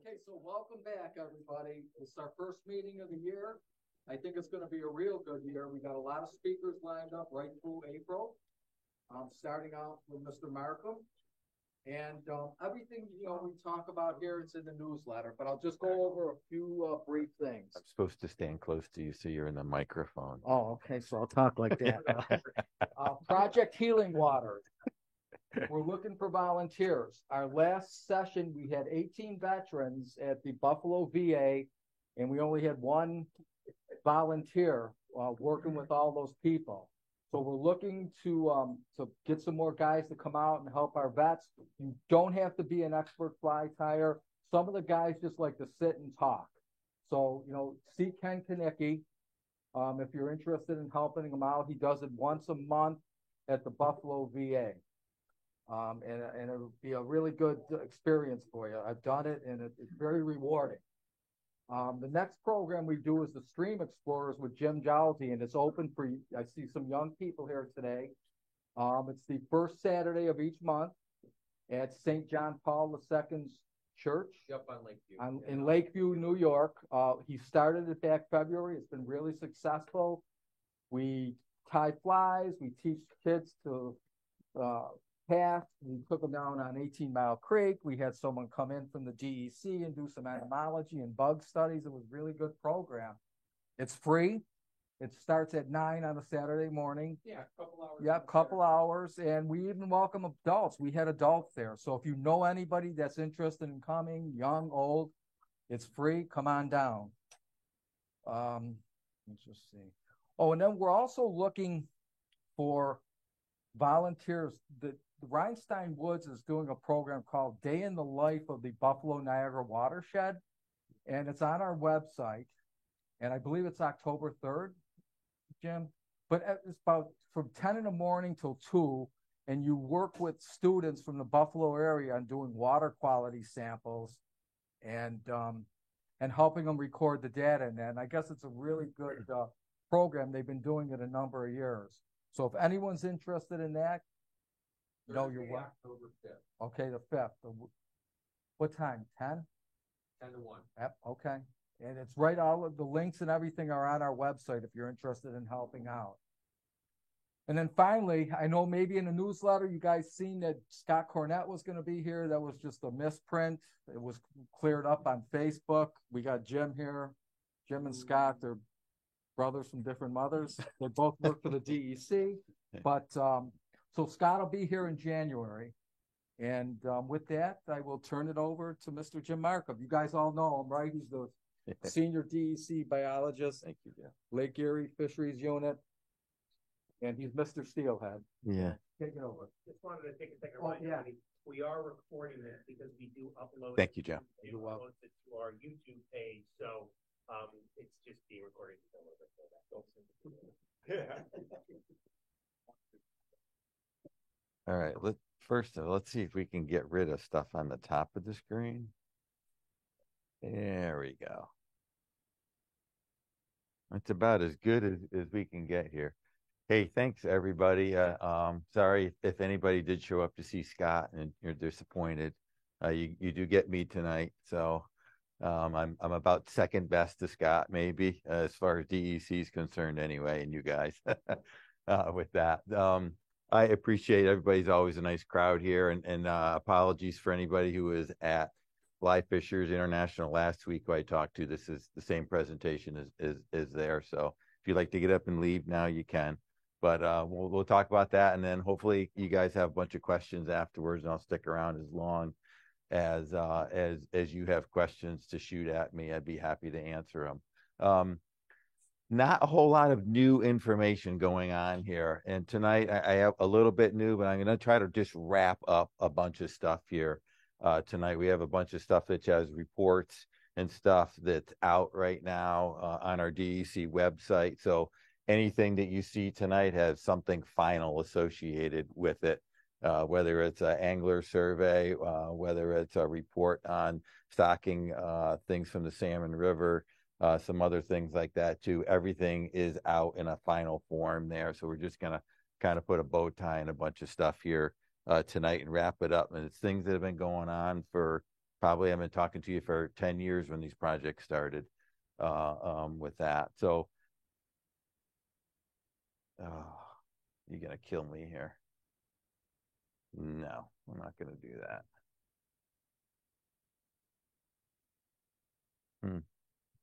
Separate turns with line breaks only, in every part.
Okay, so welcome back, everybody. It's our first meeting of the year. I think it's going to be a real good year. We got a lot of speakers lined up right through April. Starting out with Mr. Markham. And everything, we talk about here, it's in the newsletter, but I'll just go over a few brief things.
I'm supposed to stand close to you so you're in the microphone.
Oh, okay, so I'll talk like that. Project Healing Water. We're looking for volunteers. Our last session, we had 18 veterans at the Buffalo VA, and we only had one volunteer working with all those people. So we're looking to get some more guys to come out and help our vets. You don't have to be an expert fly tyer. Some of the guys just like to sit and talk. So, see Ken Kanicki. If you're interested in helping him out, he does it once a month at the Buffalo VA. And it'll be a really good experience for you. I've done it, and it's very rewarding. The next program we do is the Stream Explorers with Jim Jowsey, and it's open for, I see some young people here today. It's the first Saturday of each month at St. John Paul II's Church.
Yep, on Lakeview.
In Lakeview, New York. He started it back February. It's been really successful. We tie flies. We teach kids to path. We took them down on 18 Mile Creek. We had someone come in from the DEC and do some entomology and bug studies. It was a really good program. It's free. It starts at 9 on a Saturday morning.
Yeah, a couple hours.
Yep, couple hours. And we even welcome adults. We had adults there. So if you know anybody that's interested in coming, young, old, it's free. Come on down. Let's just see. Oh, and then we're also looking for volunteers. The Rhinestone Woods is doing a program called Day in the Life of the Buffalo Niagara Watershed, and it's on our website, and I believe it's October 3rd, Jim, but it's about from 10 in the morning till 2, and you work with students from the Buffalo area on doing water quality samples and helping them record the data in that. And I guess it's a really good program. They've been doing it a number of years. So if anyone's interested in that, you're welcome.
October 5th.
Okay, the 5th. What time? 10?
10 to 1.
Yep, okay. And it's right, all of the links and everything are on our website if you're interested in helping out. And then finally, I know maybe in the newsletter you guys seen that Scott Cornett was going to be here. That was just a misprint. It was cleared up on Facebook. We got Jim here. Jim and Scott, they're brothers from different mothers. They both work for the DEC. But so Scott will be here in January. And with that, I will turn it over to Mr. Jim Markham. You guys all know him, right? He's the senior DEC biologist.
Thank you, Jeff.
Lake Erie Fisheries Unit. And he's Mr. Steelhead.
Yeah.
Take it over.
Just wanted to take a second.
Yeah.
We are recording this because we do upload.
Thank you, Jeff.
You're welcome. It to our YouTube page, so it's just being recorded.
All right. Let's see if we can get rid of stuff on the top of the screen. There we go. It's about as good as we can get here. Hey, thanks everybody. Sorry if anybody did show up to see Scott and you're disappointed. You do get me tonight, so I'm about second best to Scott, maybe as far as DEC is concerned, anyway. And you guys, with that, I appreciate everybody's always a nice crowd here, and apologies for anybody who was at Fly Fishers International last week who I talked to. This is the same presentation as there. So if you'd like to get up and leave now, you can. But we'll talk about that, and then hopefully you guys have a bunch of questions afterwards, and I'll stick around as long as you have questions to shoot at me. I'd be happy to answer them. Not a whole lot of new information going on here, and tonight I have a little bit new, but I'm going to try to just wrap up a bunch of stuff here. Tonight we have a bunch of stuff that has reports and stuff that's out right now on our DEC website. So anything that you see tonight has something final associated with it, whether it's an angler survey, whether it's a report on stocking things from the Salmon River, some other things like that too. Everything is out in a final form there. So we're just going to kind of put a bow tie and a bunch of stuff here tonight and wrap it up. And it's things that have been going on for probably I've been talking to you for 10 years when these projects started with that. So, oh, you're going to kill me here. No, I'm not going to do that.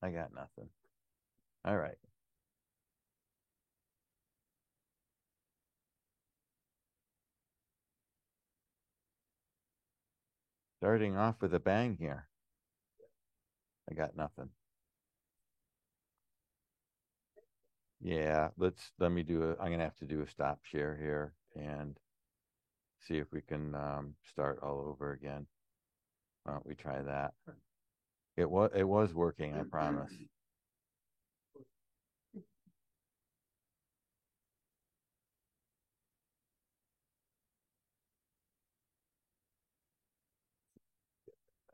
I got nothing. All right. Starting off with a bang here. I got nothing. Yeah, let me do I'm gonna have to do a stop share here and see if we can start all over again. Why don't we try that? It was working, I promise.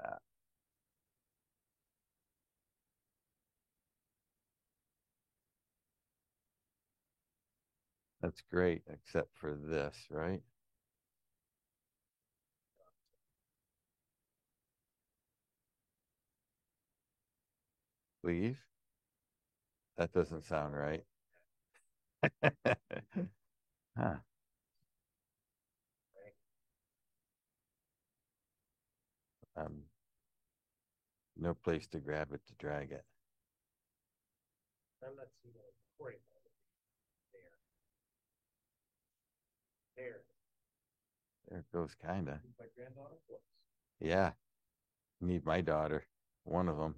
That. That's great, except for this, right? Leave? That doesn't sound right. Huh. Um, no place to grab it to drag it.
I'm not seeing a recording. There.
There it goes, kinda.
My granddaughter? Whoops.
Yeah, need my daughter. One of them.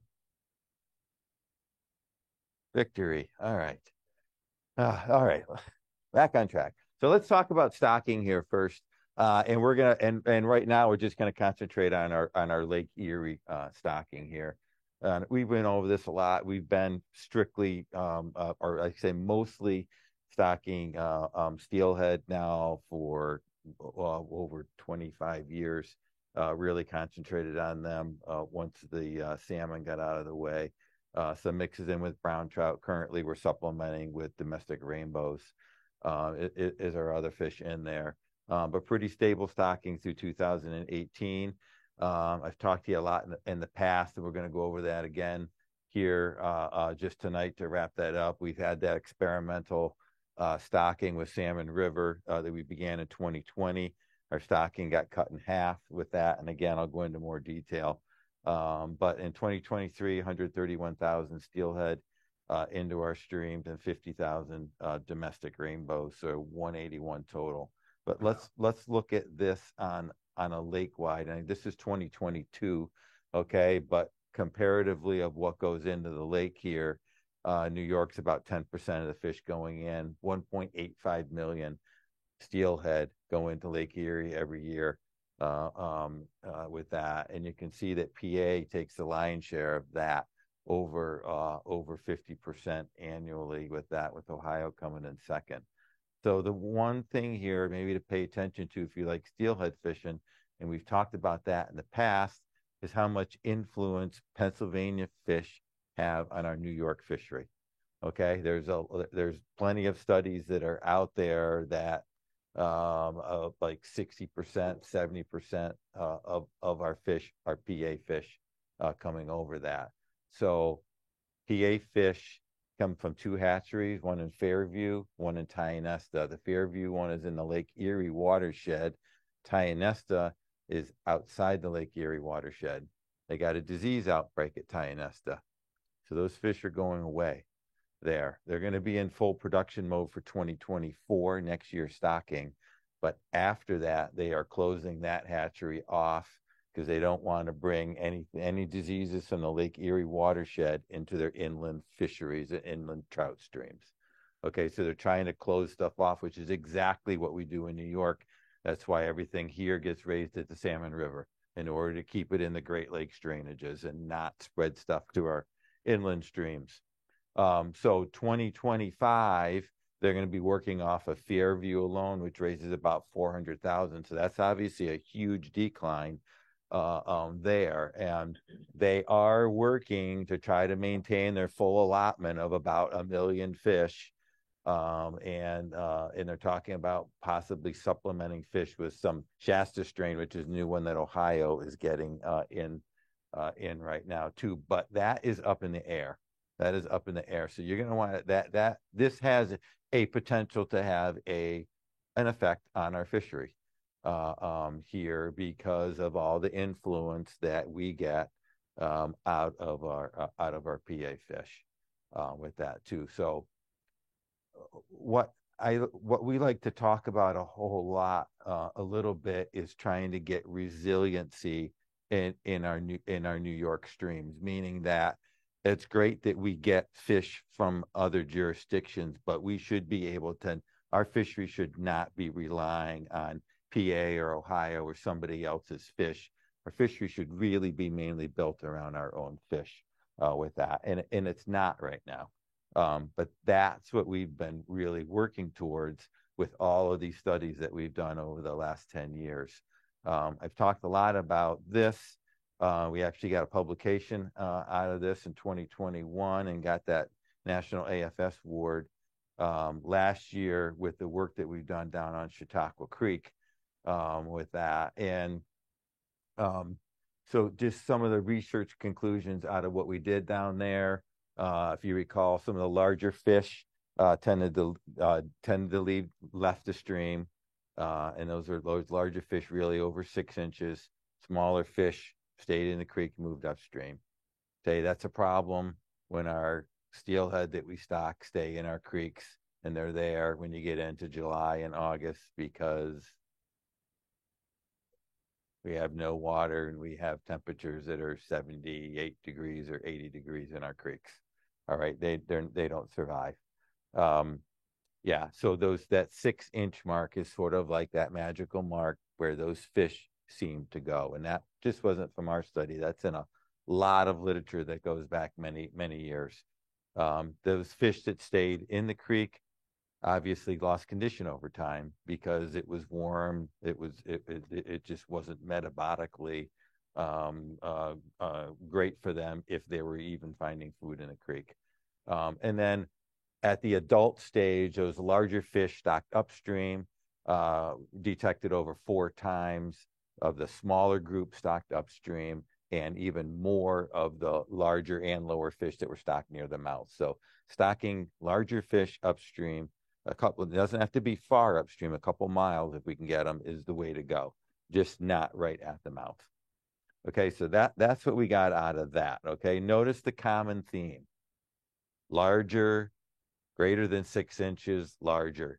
Victory. All right. All right. Back on track. So let's talk about stocking here first. And we're gonna and right now we're just gonna concentrate on our Lake Erie stocking here. We've been over this a lot. We've been strictly or I say mostly stocking steelhead now for over 25 years. Really concentrated on them once the salmon got out of the way. Some mixes in with brown trout. Currently, we're supplementing with domestic rainbows. Is our other fish in there? But pretty stable stocking through 2018. I've talked to you a lot in the past, and we're going to go over that again here just tonight to wrap that up. We've had that experimental stocking with Salmon River that we began in 2020. Our stocking got cut in half with that, and again, I'll go into more detail. But in 2023, 131,000 steelhead into our streams and 50,000 domestic rainbows, so 181 total. But let's look at this on a lake wide. And this is 2022, okay? But comparatively of what goes into the lake here, New York's about 10% of the fish going in. 1.85 million steelhead go into Lake Erie every year with that, and you can see that PA takes the lion's share of that, over 50% annually with that, with Ohio coming in second. So the one thing here maybe to pay attention to if you like steelhead fishing, and we've talked about that in the past, is how much influence Pennsylvania fish have on our New York fishery. Okay, there's plenty of studies that are out there that of like 60%, 70% of our fish are PA fish coming over that. So PA fish come from two hatcheries, one in Fairview, one in Tionesta. The Fairview one is in the Lake Erie watershed. Tionesta is outside the Lake Erie watershed. They got a disease outbreak at Tionesta. So those fish are going away there. They're going to be in full production mode for 2024, next year stocking. But after that, they are closing that hatchery off because they don't want to bring any diseases from the Lake Erie watershed into their inland fisheries and inland trout streams. Okay, so they're trying to close stuff off, which is exactly what we do in New York. That's why everything here gets raised at the Salmon River in order to keep it in the Great Lakes drainages and not spread stuff to our inland streams. So 2025, they're going to be working off of Fairview alone, which raises about 400,000. So that's obviously a huge decline there. And they are working to try to maintain their full allotment of about 1 million fish. And they're talking about possibly supplementing fish with some Shasta strain, which is a new one that Ohio is getting in right now too, but that is up in the air. That is up in the air. So you're going to want that this has a potential to have an effect on our fishery here because of all the influence that we get out of our PA fish with that too. So what we like to talk about a whole lot, a little bit, is trying to get resiliency in our New York streams, meaning that it's great that we get fish from other jurisdictions, but we should be able to, our fishery should not be relying on PA or Ohio or somebody else's fish. Our fishery should really be mainly built around our own fish with that, and it's not right now. But that's what we've been really working towards with all of these studies that we've done over the last 10 years. I've talked a lot about this. We actually got a publication out of this in 2021 and got that National AFS Award last year with the work that we've done down on Chautauqua Creek with that. And so just some of the research conclusions out of what we did down there. If you recall, some of the larger fish tended to leave left the stream, and those larger fish really over 6 inches. Smaller fish stayed in the creek, moved upstream. Okay, that's a problem when our steelhead that we stock stay in our creeks, and they're there when you get into July and August because we have no water and we have temperatures that are 78 degrees or 80 degrees in our creeks. All right, they don't survive. Yeah, so that 6-inch mark is sort of like that magical mark where those fish seem to go, and that just wasn't from our study. That's in a lot of literature that goes back many years. Those fish that stayed in the creek obviously lost condition over time because it was warm. It just wasn't metabolically great for them if they were even finding food in a creek. And then at the adult stage, those larger fish stocked upstream, detected over 4 times of the smaller group stocked upstream, and even more of the larger and lower fish that were stocked near the mouth. So stocking larger fish upstream, it doesn't have to be far upstream, a couple miles if we can get them, is the way to go, just not right at the mouth. Okay, so that's what we got out of that. Okay, notice the common theme: larger, greater than 6 inches, larger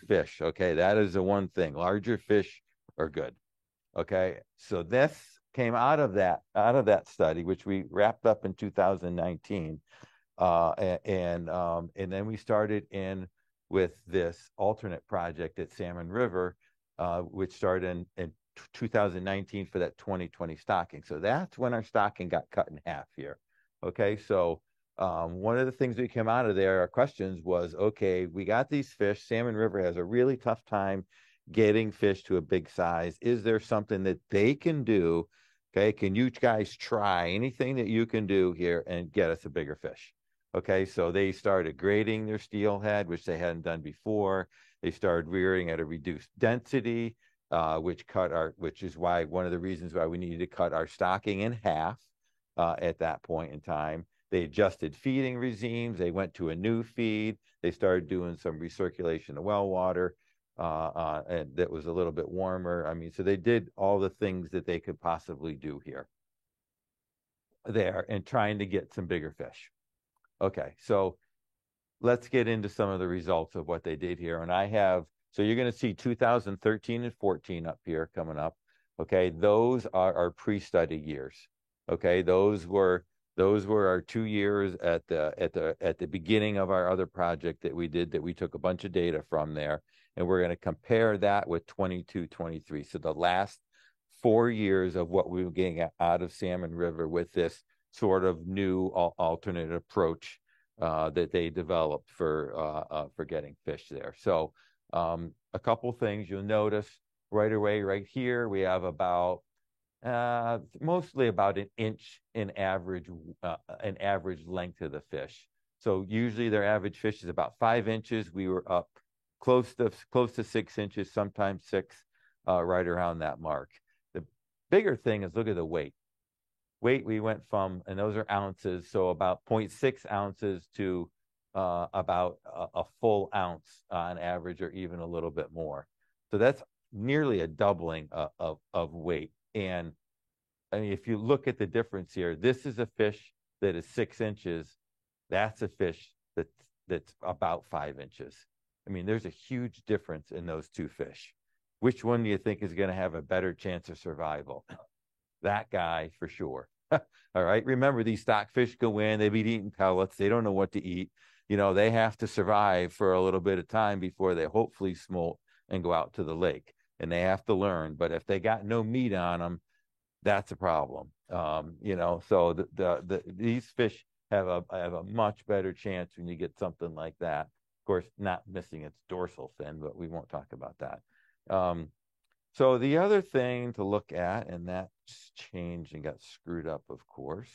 fish. Okay, that is the one thing. Larger fish are good. Okay, so this came out of that study, which we wrapped up in 2019, and then we started in with this alternate project at Salmon River, which started in 2019 for that 2020 stocking. So that's when our stocking got cut in half here. Okay, so one of the things that came out of there, our questions was, okay, we got these fish. Salmon River has a really tough time getting fish to a big size. Is there something that they can do? Okay, can you guys try anything that you can do here and get us a bigger fish? Okay, so they started grading their steelhead, which they hadn't done before. They started rearing at a reduced density, which is why one of the reasons why we needed to cut our stocking in half at that point in time. They adjusted feeding regimes. They went to a new feed. They started doing some recirculation of well water, and that was a little bit warmer. I mean, so they did all the things that they could possibly do here, there, and trying to get some bigger fish. Okay, so let's get into some of the results of what they did here. And so you're going to see 2013 and 14 up here coming up. Okay, those are our pre-study years. Okay, those were our 2 years at the beginning of our other project that we did, that we took a bunch of data from there, and we're going to compare that with 22, 23. So the last 4 years of what we were getting out of Salmon River with this sort of new alternate approach that they developed for getting fish there. So a couple things you'll notice right away. Right here we have about mostly about an inch in average length of the fish. So usually their average fish is about 5 inches. We were up close to 6 inches, sometimes 6, right around that mark. The bigger thing is look at the weight. weight, we went from, and those are ounces, so about 0.6 ounces to about a full ounce on average, or even a little bit more. So that's nearly a doubling of weight. And I mean, if you look at the difference here, this is a fish that is 6 inches. That's a fish that's about 5 inches. I mean, there's a huge difference in those two fish. Which one do you think is going to have a better chance of survival? That guy for sure. All right. Remember, these stockfish go in, they've been eating pellets. They don't know what to eat. You know, they have to survive for a little bit of time before they hopefully smolt and go out to the lake. And they have to learn. But if they got no meat on them, that's a problem. You know, so these fish have a much better chance when you get something like that. Of course, not missing its dorsal fin, but we won't talk about that. So the other thing to look at, and that changed and got screwed up, of course,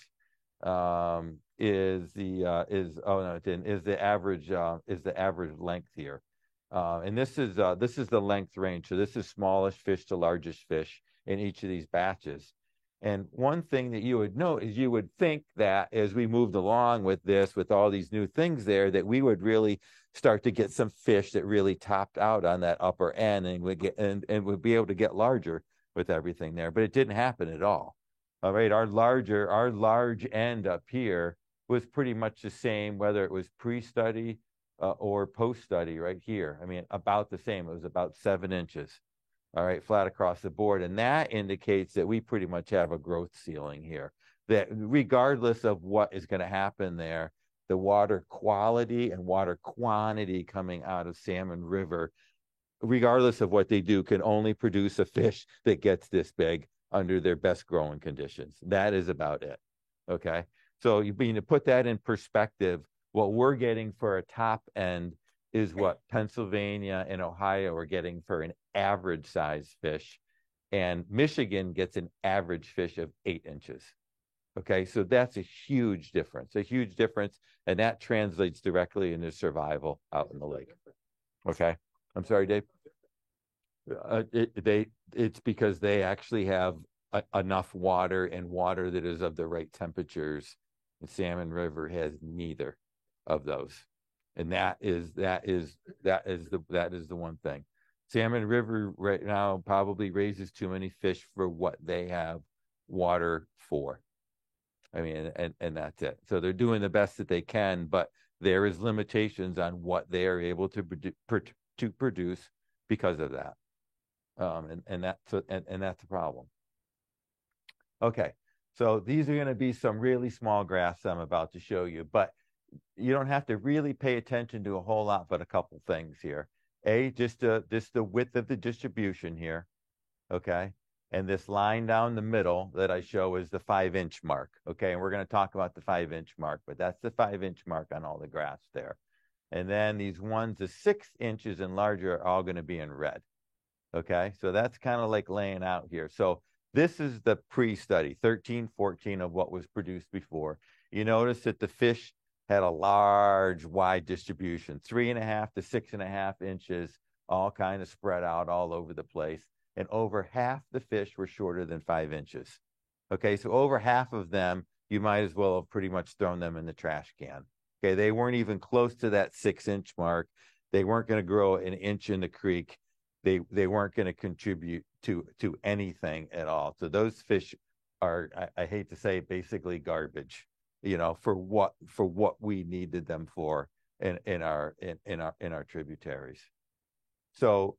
is the average length here. And this is the length range. So this is smallest fish to largest fish in each of these batches. And one thing that you would note is you would think that as we moved along with this, with all these new things there, that we would really start to get some fish that really topped out on that upper end and would get and would be able to get larger with everything there. But it didn't happen at all. All right, our large end up here was pretty much the same, whether it was pre-study or post-study right here. I mean, about the same. It was about 7 inches. All right, flat across the board. And that indicates that we pretty much have a growth ceiling here, that regardless of what is going to happen there, the water quality and water quantity coming out of Salmon River, regardless of what they do, can only produce a fish that gets this big under their best growing conditions. That is about it. Okay. So you mean to put that in perspective, what we're getting for a top end is what Pennsylvania and Ohio are getting for an average size fish. And Michigan gets an average fish of 8 inches. Okay, so that's a huge difference, and that translates directly into survival out in the lake. Okay, I'm sorry, Dave. It's because they actually have enough water, and water that is of the right temperatures. And Salmon River has neither of those, and that is the one thing. Salmon River right now probably raises too many fish for what they have water for. I mean, and that's it. So they're doing the best that they can, but there is limitations on what they are able to produce because of that. And that's a problem. Okay, so these are going to be some really small graphs I'm about to show you, but you don't have to really pay attention to a whole lot, but a couple things here. Just the width of the distribution here, okay? And this line down the middle that I show is the 5-inch mark, okay? And we're going to talk about the 5-inch mark, but that's the 5-inch mark on all the graphs there. And then these ones, the 6 inches and larger, are all going to be in red, okay? So that's kind of like laying out here. So this is the pre-study, 13, 14 of what was produced before. You notice that the fish had a large, wide distribution, 3.5 to 6.5 inches, all kind of spread out all over the place. And over half the fish were shorter than 5 inches. Okay, so over half of them, you might as well have pretty much thrown them in the trash can. Okay, they weren't even close to that 6-inch mark. They weren't going to grow an inch in the creek. They weren't going to contribute to anything at all. So those fish are, I hate to say, basically garbage, you know, for what we needed them for in our tributaries. So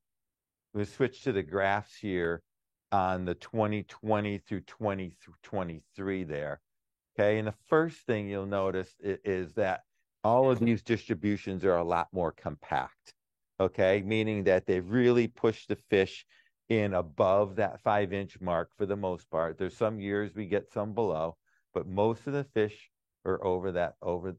we switch to the graphs here on the 2020 through 2023 there. Okay, and the first thing you'll notice is that all of these distributions are a lot more compact. Okay, meaning that they've really pushed the fish in above that 5-inch mark for the most part. There's some years we get some below, but most of the fish are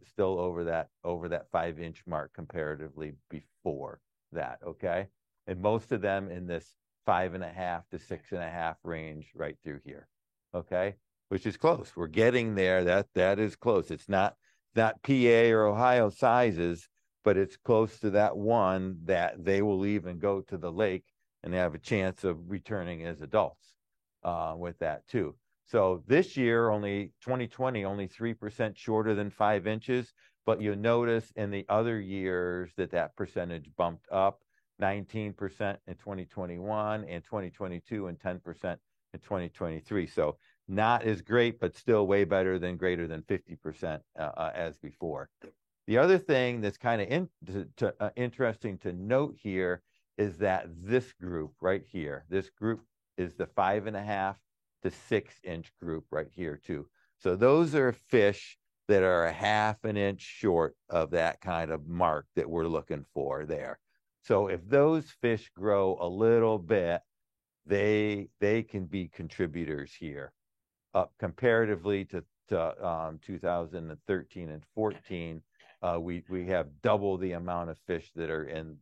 still over that 5-inch mark comparatively before that. Okay. And most of them in this 5.5 to 6.5 range right through here, okay, which is close. We're getting there. That is close. It's not PA or Ohio sizes, but it's close to that one that they will even go to the lake and have a chance of returning as adults with that too. So this year, only 2020, only 3% shorter than 5 inches. But you'll notice in the other years that percentage bumped up 19% in 2021 and 2022 and 10% in 2023. So not as great, but still way better than greater than 50% as before. The other thing that's kind of interesting to note here is that this group right here, this group is the 5.5 to 6 inch group right here too. So those are fish that are a 1/2 inch short of that kind of mark that we're looking for there. So if those fish grow a little bit, they can be contributors here. Up comparatively to 2013 and 14, we have double the amount of fish that are in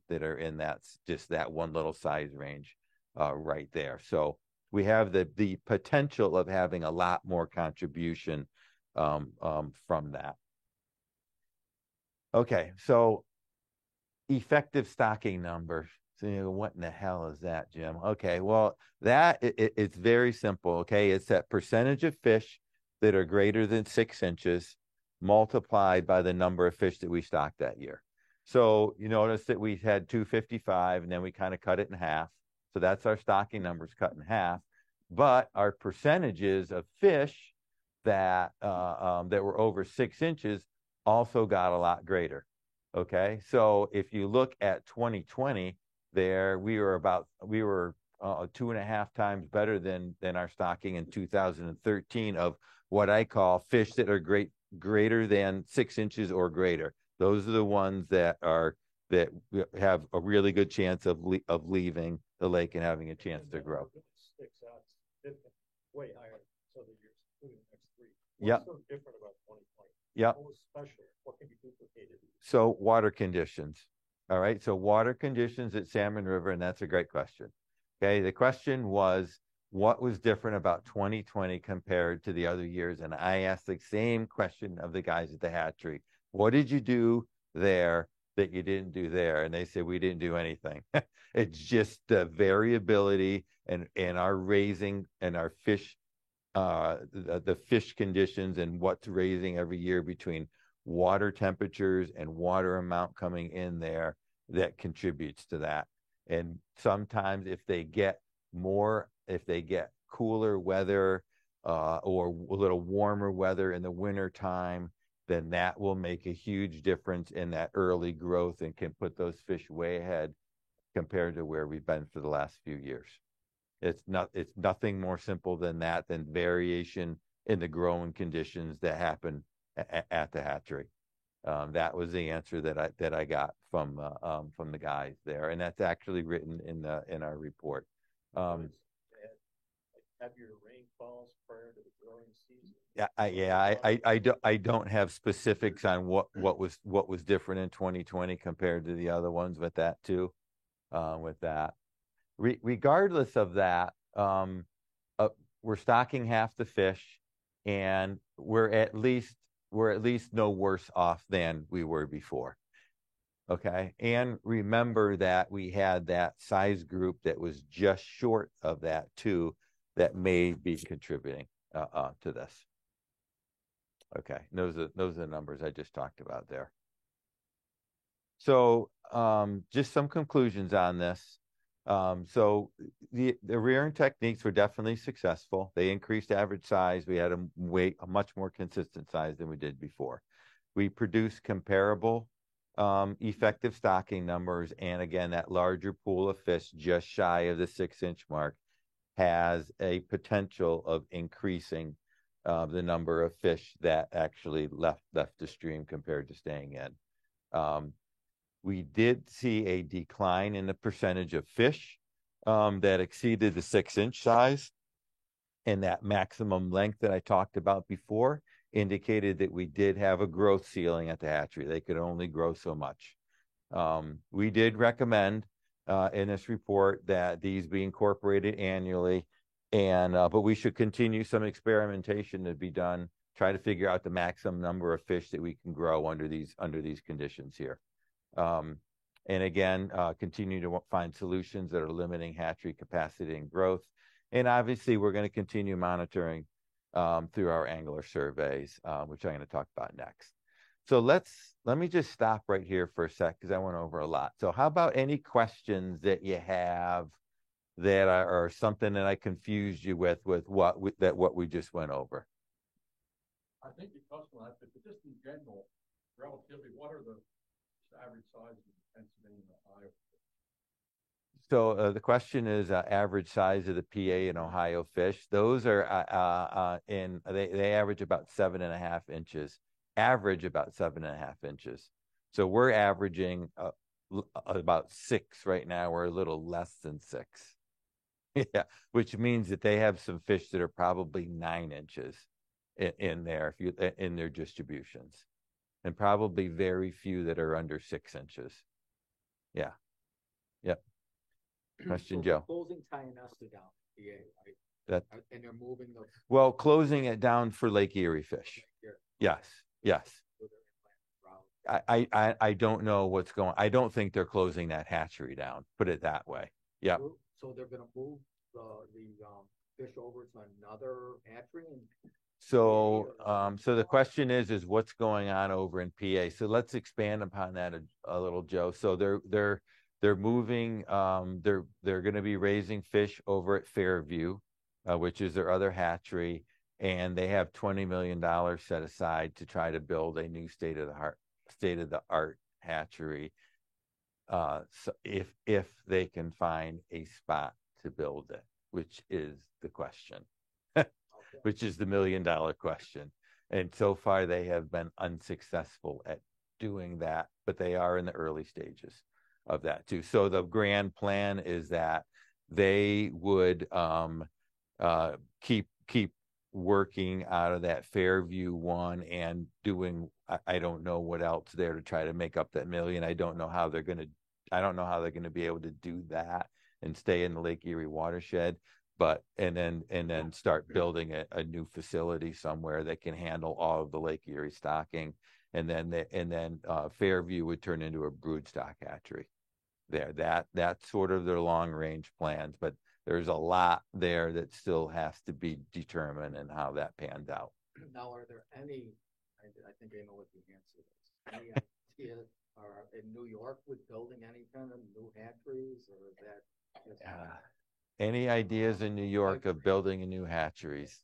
that just that one little size range right there. So we have the potential of having a lot more contribution from that. Okay, so effective stocking numbers. So you know, what in the hell is that, Jim? Okay, well, it's very simple. Okay, it's that percentage of fish that are greater than 6 inches multiplied by the number of fish that we stocked that year. So you notice that we had 255, and then we kind of cut it in half. So that's our stocking numbers cut in half. But our percentages of fish that were over 6 inches also got a lot greater. Okay, so if you look at 2020, there we were 2.5 times better than our stocking in 2013 of what I call fish that are greater than 6 inches or greater. Those are the ones that have a really good chance of leaving the lake and having a chance to grow.
Sticks out way higher so the years, including the next 3.
Yep.
What's so different about 2020?
Yep.
What was special? What can be duplicated?
So water conditions. All right. So water conditions at Salmon River, and that's a great question. Okay. The question was, what was different about 2020 compared to the other years? And I asked the same question of the guys at the hatchery. What did you do there that you didn't do there? And they said, we didn't do anything. It's just the variability and our raising and our fish, the fish conditions and what's raising every year between water temperatures and water amount coming in there that contributes to that. And sometimes if they get cooler weather or a little warmer weather in the winter time, then that will make a huge difference in that early growth and can put those fish way ahead compared to where we've been for the last few years. It's nothing more simple than that, than variation in the growing conditions that happen at the hatchery. That was the answer that I got from the guys there, and that's actually written in our report.
Heavier rainfalls prior to the growing season.
I don't have specifics on what was different in 2020 compared to the other ones with that too. Regardless of that, we're stocking half the fish, and we're at least no worse off than we were before. Okay, and remember that we had that size group that was just short of that too, that may be contributing to this. Okay, those are the numbers I just talked about there. So just some conclusions on this. So the rearing techniques were definitely successful. They increased average size. We had a much more consistent size than we did before. We produced comparable effective stocking numbers, and again, that larger pool of fish just shy of the 6 inch mark has a potential of increasing the number of fish that actually left the stream compared to staying in. We did see a decline in the percentage of fish that exceeded the 6 inch size, and that maximum length that I talked about before indicated that we did have a growth ceiling at the hatchery. They could only grow so much. We did recommend in this report that these be incorporated annually, and but we should continue some experimentation to be done, try to figure out the maximum number of fish that we can grow under these conditions here. And again, continue to find solutions that are limiting hatchery capacity and growth. And obviously, we're going to continue monitoring through our angler surveys, which I'm going to talk about next. So let me just stop right here for a sec because I went over a lot. So how about any questions that you have that are something that I confused you with what we just went over?
I think you touched on that, but just in general, relatively, what are the average sizes of Pennsylvania and Ohio?
So the question is average size of the PA and Ohio fish. Those are they average about 7.5 inches. Average about 7.5 inches. So we're averaging about 6 right now. We're a little less than 6. Yeah, which means that they have some fish that are probably 9 inches in there if you in their distributions, and probably very few that are under 6 inches. Yeah. Yep. Question,
So
Joe.
Closing Tionesta down, PA, right?
That
And they're moving the.
well, closing it down for Lake Erie fish. Yes. Yes. I don't know what's going. I don't think they're closing that hatchery down. Put it that way. Yeah.
So they're going to move the fish over to another hatchery.
So the question is what's going on over in PA? So let's expand upon that a little, Joe. So they're moving. They're going to be raising fish over at Fairview, which is their other hatchery, and they have $20 million set aside to try to build a new state of the art hatchery. So if they can find a spot to build it, which is the question, which is the $1 million question. And so far they have been unsuccessful at doing that, but they are in the early stages of that too. So the grand plan is that they would keep working out of that Fairview one and doing I don't know what else there to try to make up that $1 million. I don't know how they're going to be able to do that and stay in the Lake Erie watershed, but and then start building a new facility somewhere that can handle all of the Lake Erie stocking, and then Fairview would turn into a brood stock hatchery there. That's sort of their long range plans, but there's a lot there that still has to be determined and how that pans out.
Now, are there any, I think I know what the answer is, any idea in New York with building any kind of new hatcheries, or is that just...
Any ideas in New York of building a new hatcheries?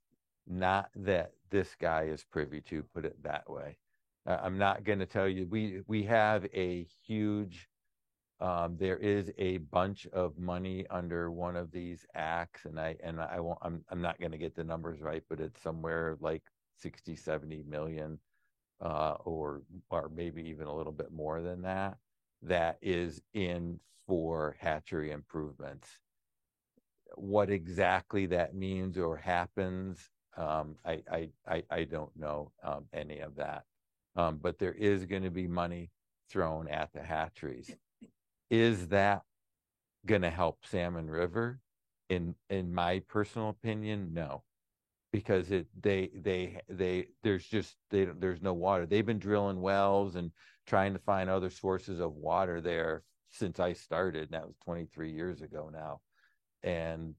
Not that this guy is privy to, put it that way. I'm not going to tell you. We have a huge there is a bunch of money under one of these acts, and I won't, I'm not going to get the numbers right, but it's somewhere like 60, 70 million, or maybe even a little bit more than that is in for hatchery improvements. What exactly that means or happens, I don't know any of that. But there is going to be money thrown at the hatcheries. Is that going to help Salmon River? In my personal opinion, no, because there's no water. They've been drilling wells and trying to find other sources of water there since I started, and that was 23 years ago now, and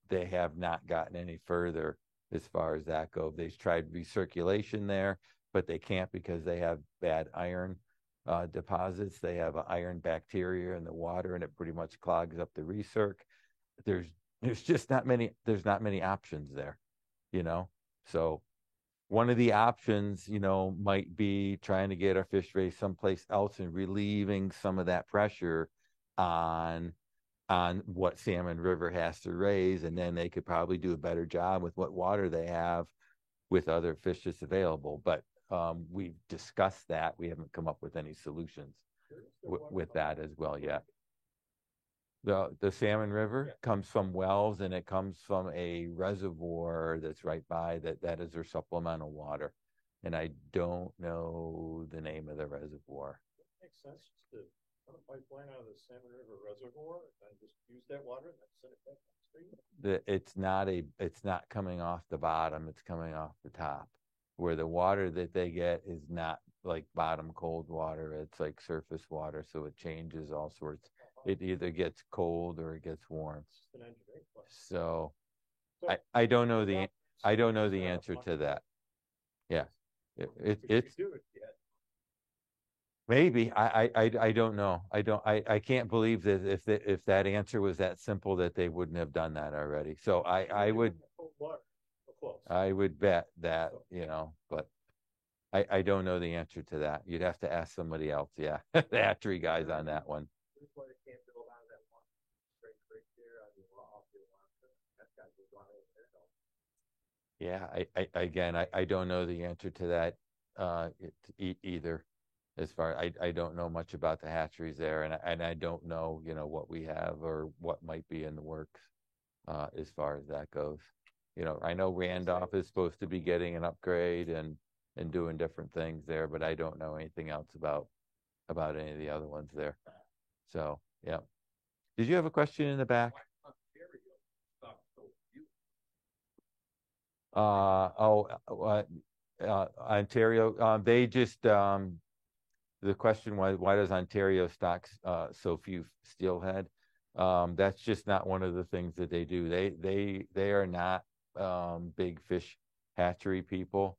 they have not gotten any further as far as that goes. They've tried recirculation there, but they can't because they have bad iron deposits. They have iron bacteria in the water, and it pretty much clogs up the recirc. There's just not many options there, so one of the options might be trying to get our fish raised someplace else and relieving some of that pressure on what Salmon River has to raise, and then they could probably do a better job with what water they have with other fish that's available. But we've discussed that. We haven't come up with any solutions with that as well yet. The Salmon River comes from wells, and it comes from a reservoir that's right by that is their supplemental water. And I don't know the name of the reservoir.
It makes sense just to run a pipeline out of the Salmon River reservoir and just use that water and then send it back upstream. It's not coming off the bottom, it's coming off the top, where the water that they get is not like bottom cold water, it's like surface water, so it changes all sorts. It either gets cold or it gets warm. So I don't know
I don't know the answer to that. Yeah, it's
Do it yet.
maybe I don't know. I can't believe that if that answer was that simple that they wouldn't have done that already. So I would bet that, but I don't know the answer to that. You'd have to ask somebody else. Yeah, the hatchery guys on that one. Yeah, I don't know the answer to that either. As far I don't know much about the hatcheries there, and I don't know what we have or what might be in the works as far as that goes. I know Randolph is supposed to be getting an upgrade and doing different things there, but I don't know anything else about any of the other ones there. So yeah. Did you have a question in the back? Ontario. They just the question was, why does Ontario stock so few steelhead? That's just not one of the things that they do. They are not big fish hatchery people,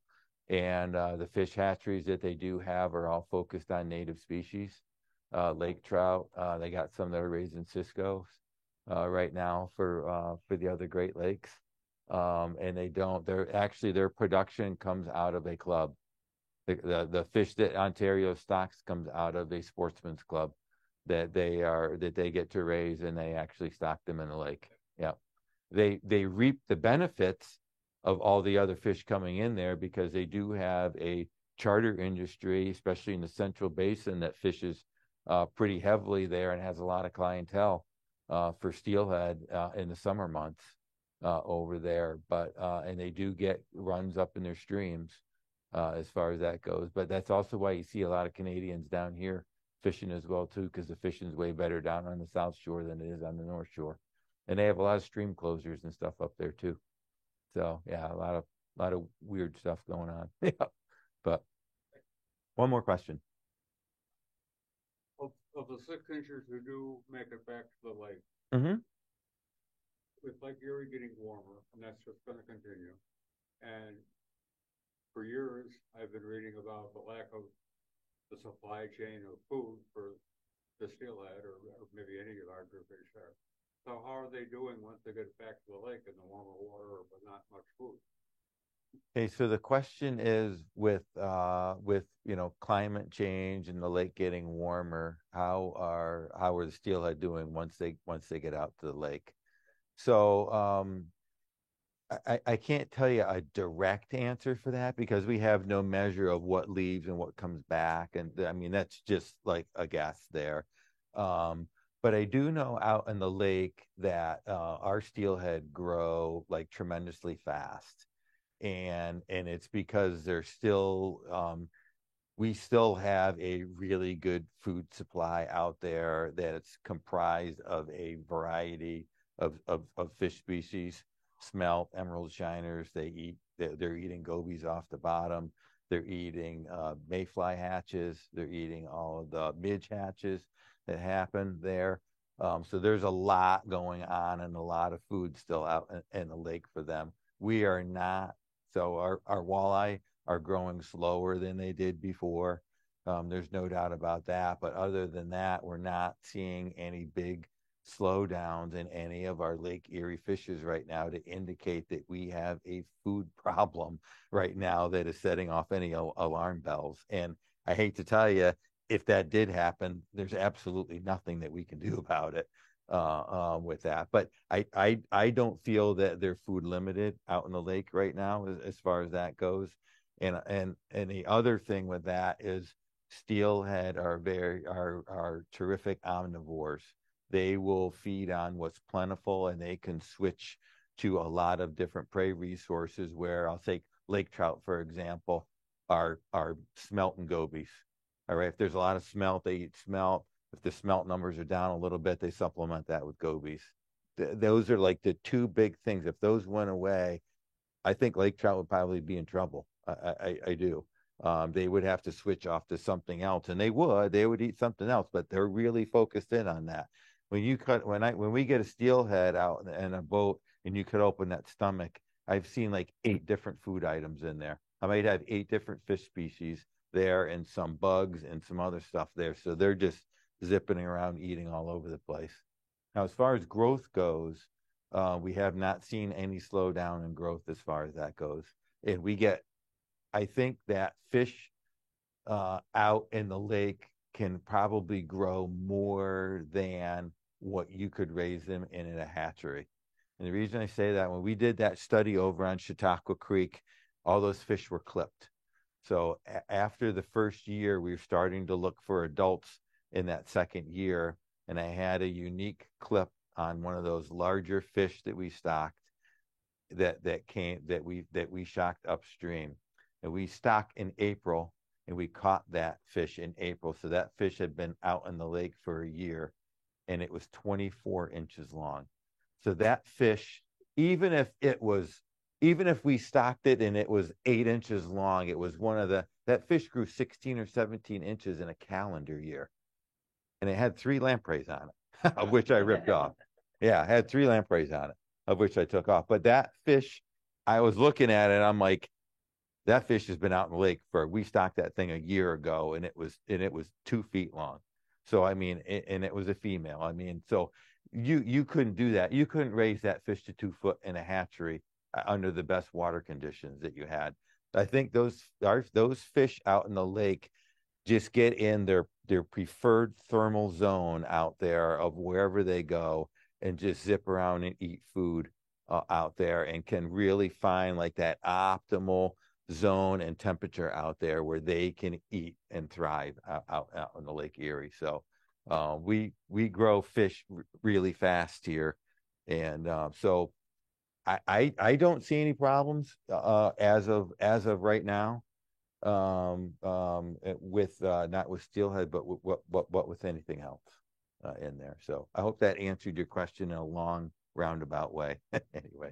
and the fish hatcheries that they do have are all focused on native species, lake trout. They got some that are raising ciscos right now for the other Great Lakes. And their production comes out of a club. The fish that Ontario stocks comes out of a sportsman's club that they get to raise, and they actually stock them in the lake. Yeah. They reap the benefits of all the other fish coming in there because they do have a charter industry, especially in the Central Basin, that fishes pretty heavily there and has a lot of clientele for steelhead in the summer months over there. But and they do get runs up in their streams as far as that goes. But that's also why you see a lot of Canadians down here fishing as well too, because the fishing's way better down on the South Shore than it is on the North Shore, and they have a lot of stream closures and stuff up there too. So yeah, a lot of weird stuff going on. Yeah. But one more question.
Of the 6 inchers who do make it back to the lake, with Lake Erie getting warmer, and that's just going to continue. And for years, I've been reading about the lack of the supply chain of food for the steelhead or maybe any larger fish there. So how are they doing once they get back to the lake in the warmer water but not much food?
Okay, so the question is with climate change and the lake getting warmer, how are the steelhead doing once they get out to the lake? So I can't tell you a direct answer for that because we have no measure of what leaves and what comes back, and I mean that's just like a guess there. But I do know out in the lake that our steelhead grow like tremendously fast. And it's because they're still we still have a really good food supply out there that's comprised of a variety of fish species, smelt, emerald shiners. They're eating gobies off the bottom. They're eating mayfly hatches. They're eating all of the midge hatches that happen there. So there's a lot going on and a lot of food still out in the lake for them. We are not. So our walleye are growing slower than they did before. There's no doubt about that. But other than that, we're not seeing any big slowdowns in any of our Lake Erie fishes right now to indicate that we have a food problem right now that is setting off any alarm bells. And I hate to tell you, if that did happen, there's absolutely nothing that we can do about it. With that, but I don't feel that they're food limited out in the lake right now as far as that goes. And the other thing with that is steelhead are terrific omnivores. They will feed on what's plentiful, and they can switch to a lot of different prey resources. Where I'll take lake trout for example, are smelt and gobies. All right, if there's a lot of smelt, they eat smelt. If the smelt numbers are down a little bit, they supplement that with gobies. Those are like the two big things. If those went away, I think lake trout would probably be in trouble. I do. They would have to switch off to something else, and they would eat something else, but they're really focused in on that. When we get a steelhead out in a boat and you cut open that stomach, I've seen like 8 different food items in there. I might have 8 different fish species there and some bugs and some other stuff there. So they're just zipping around, eating all over the place. Now, as far as growth goes, we have not seen any slowdown in growth as far as that goes. And I think that fish out in the lake can probably grow more than what you could raise them in a hatchery. And the reason I say that, when we did that study over on Chautauqua Creek, all those fish were clipped. So after the first year, we were starting to look for adults in that second year. And I had a unique clip on one of those larger fish that we stocked that we shocked upstream. And we stocked in April, and we caught that fish in April. So that fish had been out in the lake for a year, and it was 24 inches long. So that fish, even if we stocked it and it was 8 inches long, it was that fish grew 16 or 17 inches in a calendar year. And it had 3 lampreys on it, of which I ripped off. Yeah, it had 3 lampreys on it, of which I took off. But that fish, I was looking at it, I'm like, that fish has been out in the lake we stocked that thing a year ago, and it was 2 feet long. So, I mean, and it was a female. I mean, so you couldn't do that. You couldn't raise that fish to 2 foot in a hatchery under the best water conditions that you had. I think those fish out in the lake just get in their preferred thermal zone out there of wherever they go, and just zip around and eat food out there, and can really find like that optimal zone and temperature out there where they can eat and thrive out in the Lake Erie. So we grow fish really fast here, and so I don't see any problems as of right now, with not with steelhead, but with anything else in there. So I hope that answered your question in a long roundabout way. Anyway.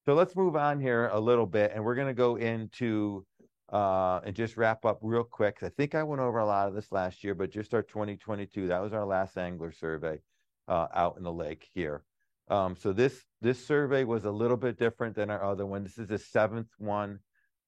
So let's move on here a little bit, and we're going to go into and just wrap up real quick. I think I went over a lot of this last year, but just our 2022, that was our last angler survey out in the lake here. So this survey was a little bit different than our other one. This is the 7th one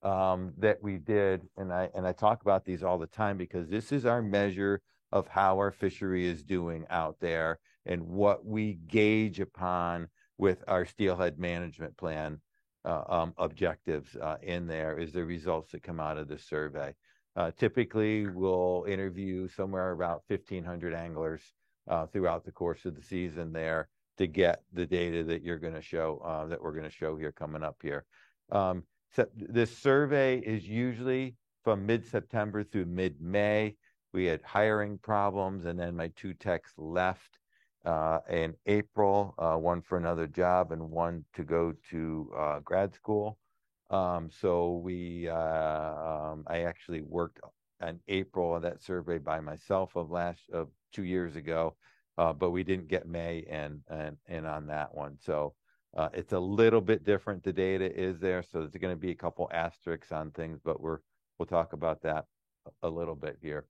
that we did, and I talk about these all the time because this is our measure of how our fishery is doing out there and what we gauge upon with our steelhead management plan objectives in there is the results that come out of the survey. Typically, we'll interview somewhere about 1,500 anglers throughout the course of the season there to get the data that you're going to show, that we're going to show here coming up here. So this survey is usually from mid-September through mid-May. We had hiring problems, and then my 2 techs left in April, one for another job and one to go to grad school. So I actually worked in April on that survey by myself of 2 years ago, but we didn't get May in on that one. So it's a little bit different. The data is there, so there's going to be a couple asterisks on things, but we'll talk about that a little bit here.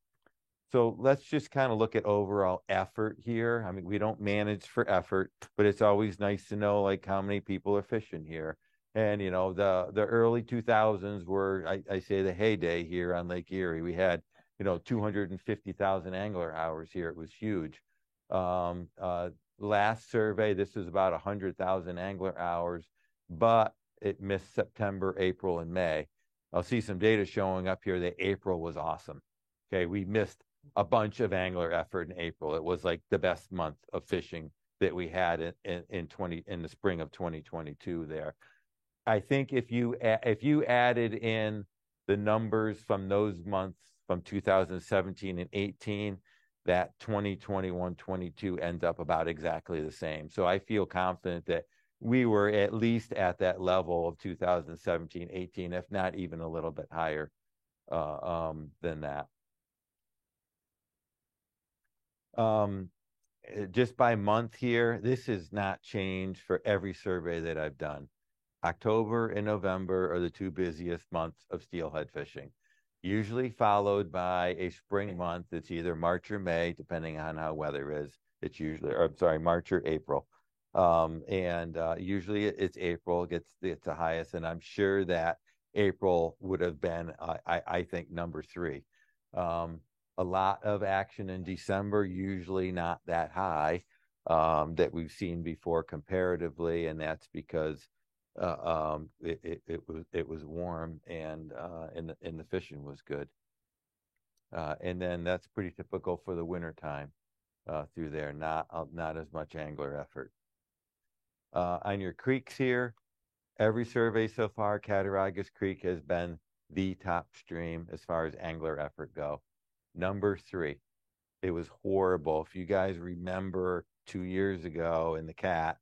So let's just kind of look at overall effort here. I mean, we don't manage for effort, but it's always nice to know like how many people are fishing here. And, you know, the early 2000s were, I say, the heyday here on Lake Erie. We had, 250,000 angler hours here. It was huge. Last survey, this was about 100,000 angler hours, but it missed September, April, and May. I'll see some data showing up here that April was awesome. Okay, we missed a bunch of angler effort in April. It was like the best month of fishing that we had in the spring of 2022 there. I think if you added in the numbers from those months from 2017 and 18, that 2021-22 ends up about exactly the same. So I feel confident that we were at least at that level of 2017-18, if not even a little bit higher than that. Just by month here, this has not changed for every survey that I've done. October and November are the 2 busiest months of steelhead fishing, usually followed by a spring month. It's either March or May, depending on how weather is. It's usually, March or April. Usually it's April gets the highest, and I'm sure that April would have been, I think, number 3. A lot of action in December, usually not that high, that we've seen before comparatively, and that's because it was warm and the fishing was good. And then that's pretty typical for the winter time through there. Not as much angler effort. On your creeks here, every survey so far, Cattaraugus Creek has been the top stream as far as angler effort go. Number 3. It was horrible. If you guys remember 2 years ago in the Cat,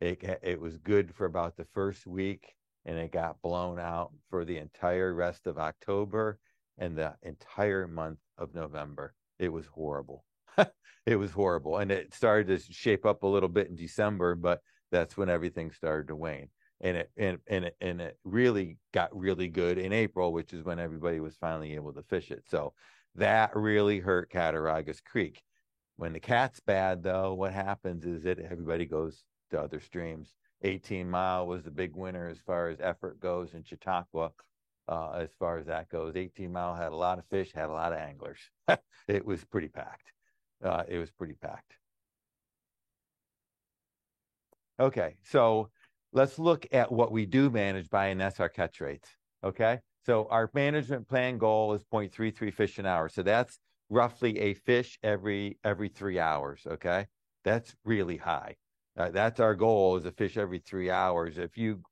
it was good for about the first week, and it got blown out for the entire rest of October and the entire month of November. It was horrible. It was horrible. And it started to shape up a little bit in December, but that's when everything started to wane. And it really got really good in April, which is when everybody was finally able to fish it. So that really hurt Cattaraugus Creek. When the Cat's bad, though, what happens is that everybody goes to other streams. 18 Mile was the big winner as far as effort goes in Chautauqua. As far as that goes, 18 Mile had a lot of fish, had a lot of anglers. It was pretty packed. It was pretty packed. Okay, so let's look at what we do manage by, and that's our catch rates. Okay, so our management plan goal is 0.33 fish an hour. So that's roughly a fish every 3 hours. Okay, that's really high. That's our goal, is a fish every 3 hours. If you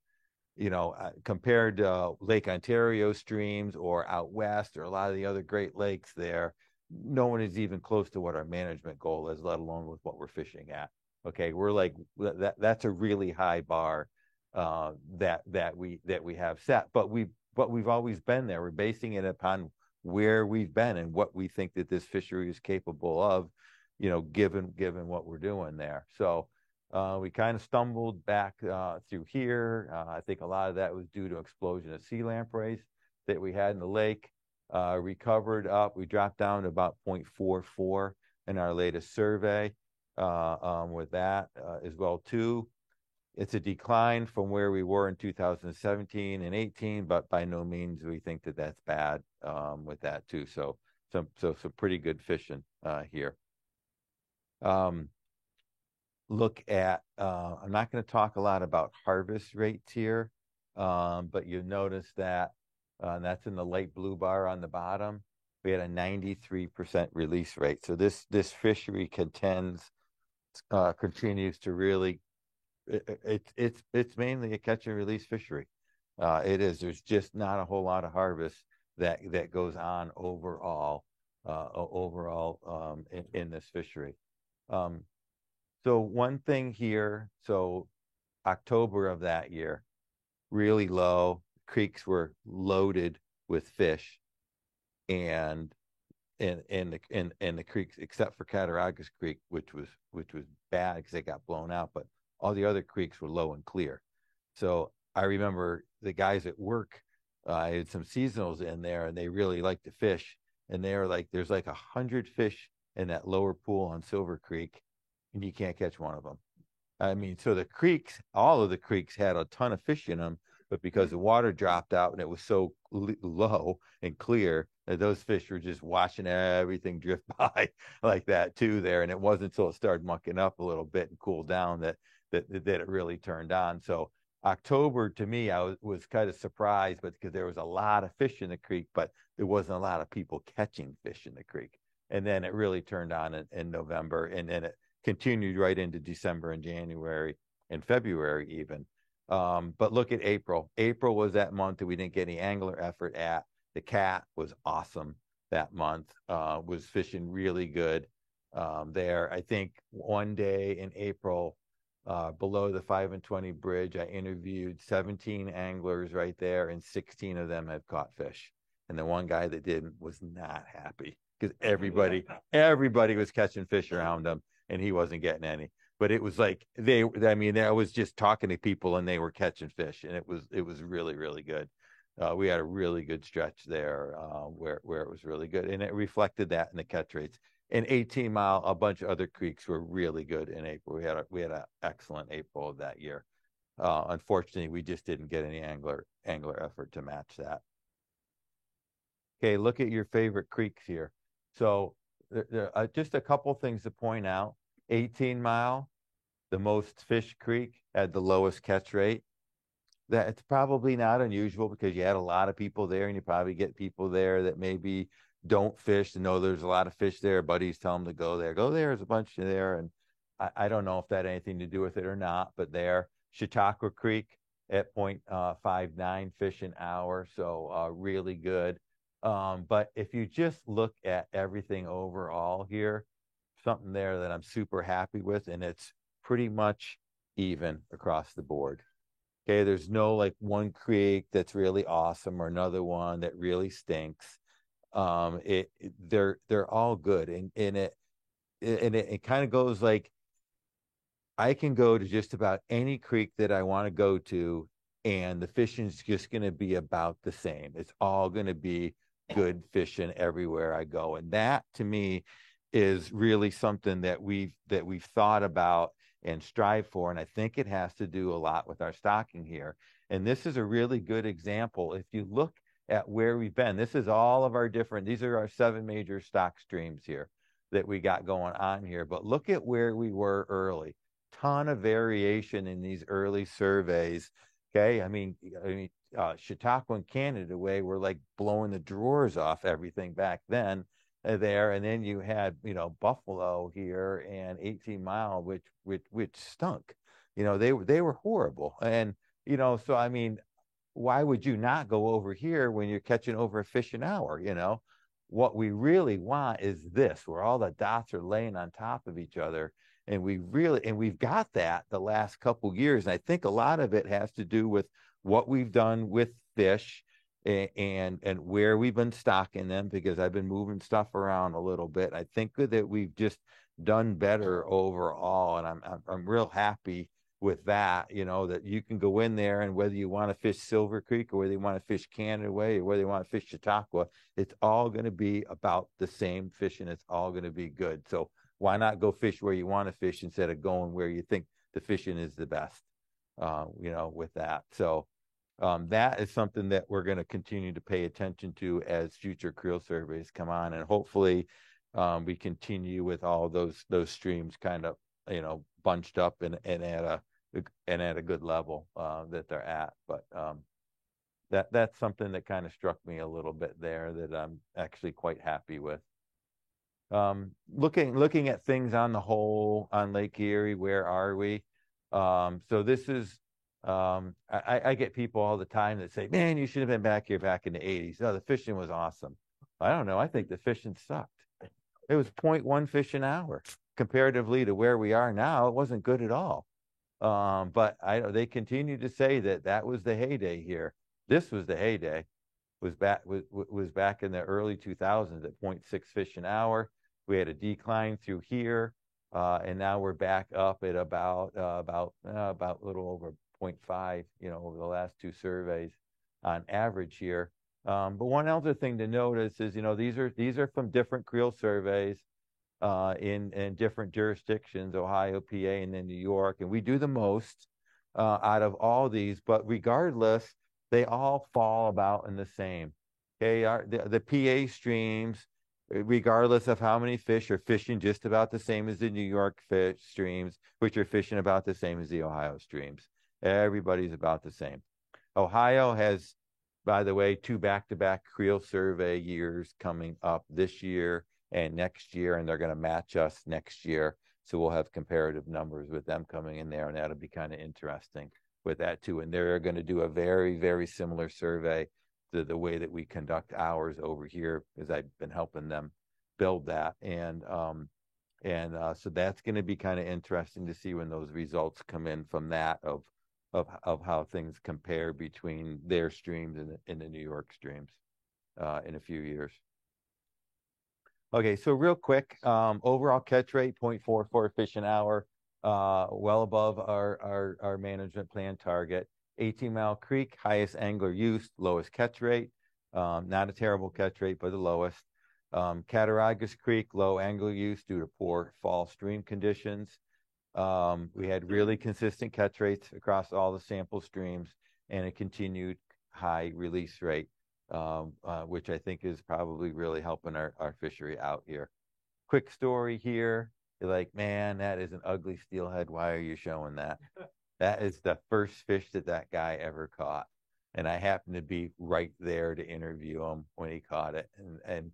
compared to Lake Ontario streams or out west or a lot of the other Great Lakes there, no one is even close to what our management goal is, let alone with what we're fishing at. Okay, we're like that's a really high bar that we have set, but we've always been there. We're basing it upon where we've been and what we think that this fishery is capable of, given what we're doing there. So we kind of stumbled back through here. I think a lot of that was due to explosion of sea lampreys that we had in the lake. Recovered up. We dropped down to about 0.44 in our latest survey with that as well too. It's a decline from where we were in 2017 and 18, but by no means do we think that that's bad with that too. So some pretty good fishing here. Look at, I'm not going to talk a lot about harvest rates here, but you notice that that's in the light blue bar on the bottom. We had a 93% release rate. So this fishery continues to really, it's mainly a catch and release fishery. It is. There's just not a whole lot of harvest that goes on overall in this fishery. So one thing here, so October of that year, really low. Creeks were loaded with fish, and the creeks, except for Cattaraugus Creek, which was bad because they got blown out, but all the other creeks were low and clear. So I remember the guys at work, I had some seasonals in there, and they really liked to fish, and they were like, "There's like 100 fish in that lower pool on Silver Creek, and you can't catch one of them." I mean, so the creeks, all of the creeks had a ton of fish in them, but because the water dropped out and it was so low and clear, that those fish were just watching everything drift by like that too there. And it wasn't until it started mucking up a little bit and cooled down that it really turned on. So October, to me, I was kind of surprised, but because there was a lot of fish in the creek, but there wasn't a lot of people catching fish in the creek. And then it really turned on in November, and then it continued right into December and January and February even. But look at April. April was that month that we didn't get any angler effort at. The Cat was awesome that month, was fishing really good there. I think one day in April, below the 5 and 20 bridge, I interviewed 17 anglers right there, and 16 of them had caught fish. And the one guy that didn't was not happy because everybody was catching fish around him, and he wasn't getting any. But it was like I was just talking to people, and they were catching fish, and it was really, really good. We had a really good stretch there where it was really good, and it reflected that in the catch rates. And 18 Mile, a bunch of other creeks were really good in April. We had an excellent April of that year. Unfortunately, we just didn't get any angler effort to match that. Okay, look at your favorite creeks here. So just a couple things to point out. 18 Mile, the most fished creek, had the lowest catch rate. That's probably not unusual because you had a lot of people there, and you probably get people there that maybe don't fish and know there's a lot of fish there. Buddies tell them to go there. Go there, there's a bunch there. And I don't know if that had anything to do with it or not, but there. Chautauqua Creek at 0.59 fish an hour, so really good. But if you just look at everything overall here, something there that I'm super happy with, and it's pretty much even across the board. Okay, there's no like one creek that's really awesome or another one that really stinks. They're all good, and it kind of goes like, I can go to just about any creek that I want to go to, and the fishing is just going to be about the same. It's all going to be good fishing everywhere I go, and that to me is really something that we've thought about and strive for. And I think it has to do a lot with our stocking here. And this is a really good example. If you look at where we've been, this is all of our different, these are our 7 major stock streams here that we got going on here. But look at where we were early. Ton of variation in these early surveys. Okay. I mean, Chautauqua and Canada Way were like blowing the drawers off everything back then. There, and then you had Buffalo here and 18 Mile, which stunk. They were horrible. And so I mean, why would you not go over here when you're catching over a fish an hour? What we really want is this, where all the dots are laying on top of each other, and we've got that the last couple years. And I think a lot of it has to do with what we've done with fish and where we've been stocking them, because I've been moving stuff around a little bit. I think that we've just done better overall, and I'm real happy with that. That you can go in there, and whether you want to fish Silver Creek or whether you want to fish Canada Way or whether you want to fish Chautauqua, it's all going to be about the same fishing. It's all going to be good. So why not go fish where you want to fish instead of going where you think the fishing is the best? With that. So that is something that we're going to continue to pay attention to as future creel surveys come on, and hopefully we continue with all those streams kind of bunched up and at a good level that they're at. But that's something that kind of struck me a little bit there that I'm actually quite happy with. Looking at things on the whole on Lake Erie, where are we? So this is. I get people all the time that say, man, you should have been back here back in the 80s. No, the fishing was awesome. I don't know. I think the fishing sucked. It was 0.1 fish an hour. Comparatively to where we are now, it wasn't good at all. But they continue to say that was the heyday here. This was the heyday. Was back in the early 2000s at 0.6 fish an hour. We had a decline through here, and now we're back up at about a little over 0.5, over the last 2 surveys on average here. But one other thing to notice is, these are from different creel surveys in different jurisdictions, Ohio, PA, and then New York. And we do the most out of all these, but regardless, they all fall about in the same. Okay, the PA streams, regardless of how many fish, are fishing just about the same as the New York fish streams, which are fishing about the same as the Ohio streams. Everybody's about the same. Ohio has, by the way, 2 back-to-back creel survey years coming up this year and next year, and they're going to match us next year. So we'll have comparative numbers with them coming in there, and that'll be kind of interesting with that too. And they're going to do a very, very similar survey to the way that we conduct ours over here, because I've been helping them build that. And so that's going to be kind of interesting to see when those results come in from that of how things compare between their streams and the New York streams in a few years. Okay, so real quick, overall catch rate 0.44 fish an hour, well above our management plan target. 18 Mile Creek, highest angler use, lowest catch rate. Not a terrible catch rate, but the lowest. Cattaraugus Creek, low angler use due to poor fall stream conditions. We had really consistent catch rates across all the sample streams and a continued high release rate, which I think is probably really helping our fishery out here. Quick story here. You're like, man, that is an ugly steelhead. Why are you showing that? That is the first fish that guy ever caught. And I happened to be right there to interview him when he caught it. And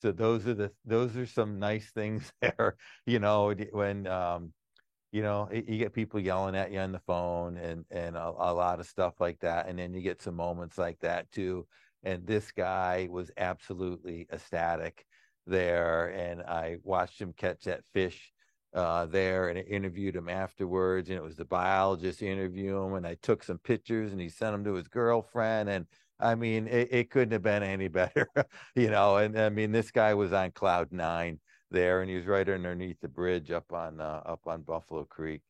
so those are some nice things there, you know, when you know, you get people yelling at you on the phone and a lot of stuff like that. And then you get some moments like that too. And this guy was absolutely ecstatic there. And I watched him catch that fish there, and I interviewed him afterwards. And it was the biologist interviewing him, and I took some pictures and he sent them to his girlfriend. And I mean, it couldn't have been any better, you know. And I mean, this guy was on cloud nine there, and he was right underneath the bridge up on Buffalo Creek.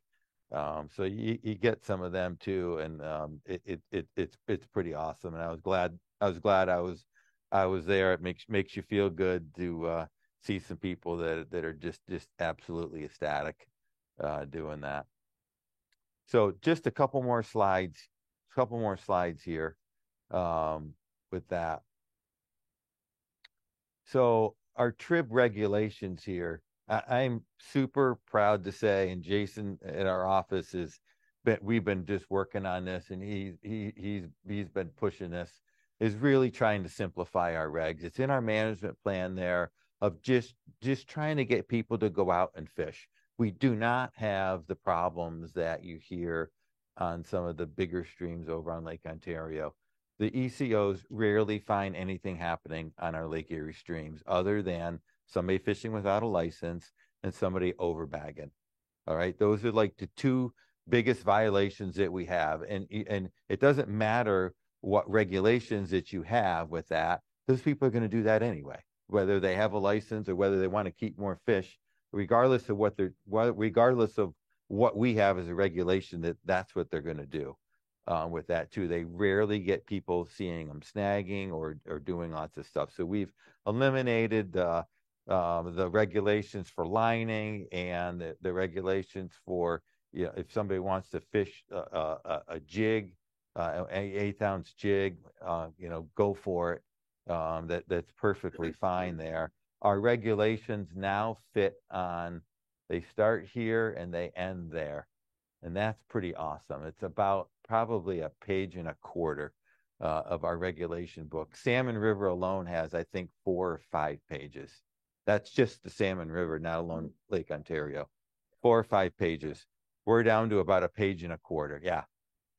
So you get some of them too, and it's pretty awesome. And I was glad I was there. It makes you feel good to see some people that are just absolutely ecstatic doing that. So just a couple more slides here with that. So our TRIB regulations here, I'm super proud to say, and Jason at our office we've been just working on this, and he's been pushing this, is really trying to simplify our regs. It's in our management plan there of just trying to get people to go out and fish. We do not have the problems that you hear on some of the bigger streams over on Lake Ontario. The ECOs rarely find anything happening on our Lake Erie streams other than somebody fishing without a license and somebody overbagging. All right, those are like the two biggest violations that we have, and it doesn't matter what regulations that you have with that. Those people are going to do that anyway, whether they have a license or whether they want to keep more fish, regardless of regardless of what we have as a regulation, that's what they're going to do. With that too, they rarely get people seeing them snagging or doing lots of stuff. So we've eliminated the regulations for lining and the regulations for, you know, if somebody wants to fish a jig, an 1/8 ounce jig, you know, go for it. That's perfectly fine there. Our regulations now fit on, they start here and they end there. And that's pretty awesome. It's about probably a page and a quarter of our regulation book. Salmon River alone has, I think, 4 or 5 pages. That's just the Salmon River, not alone Lake Ontario. 4 or 5 pages. We're down to about a page and a quarter. Yeah.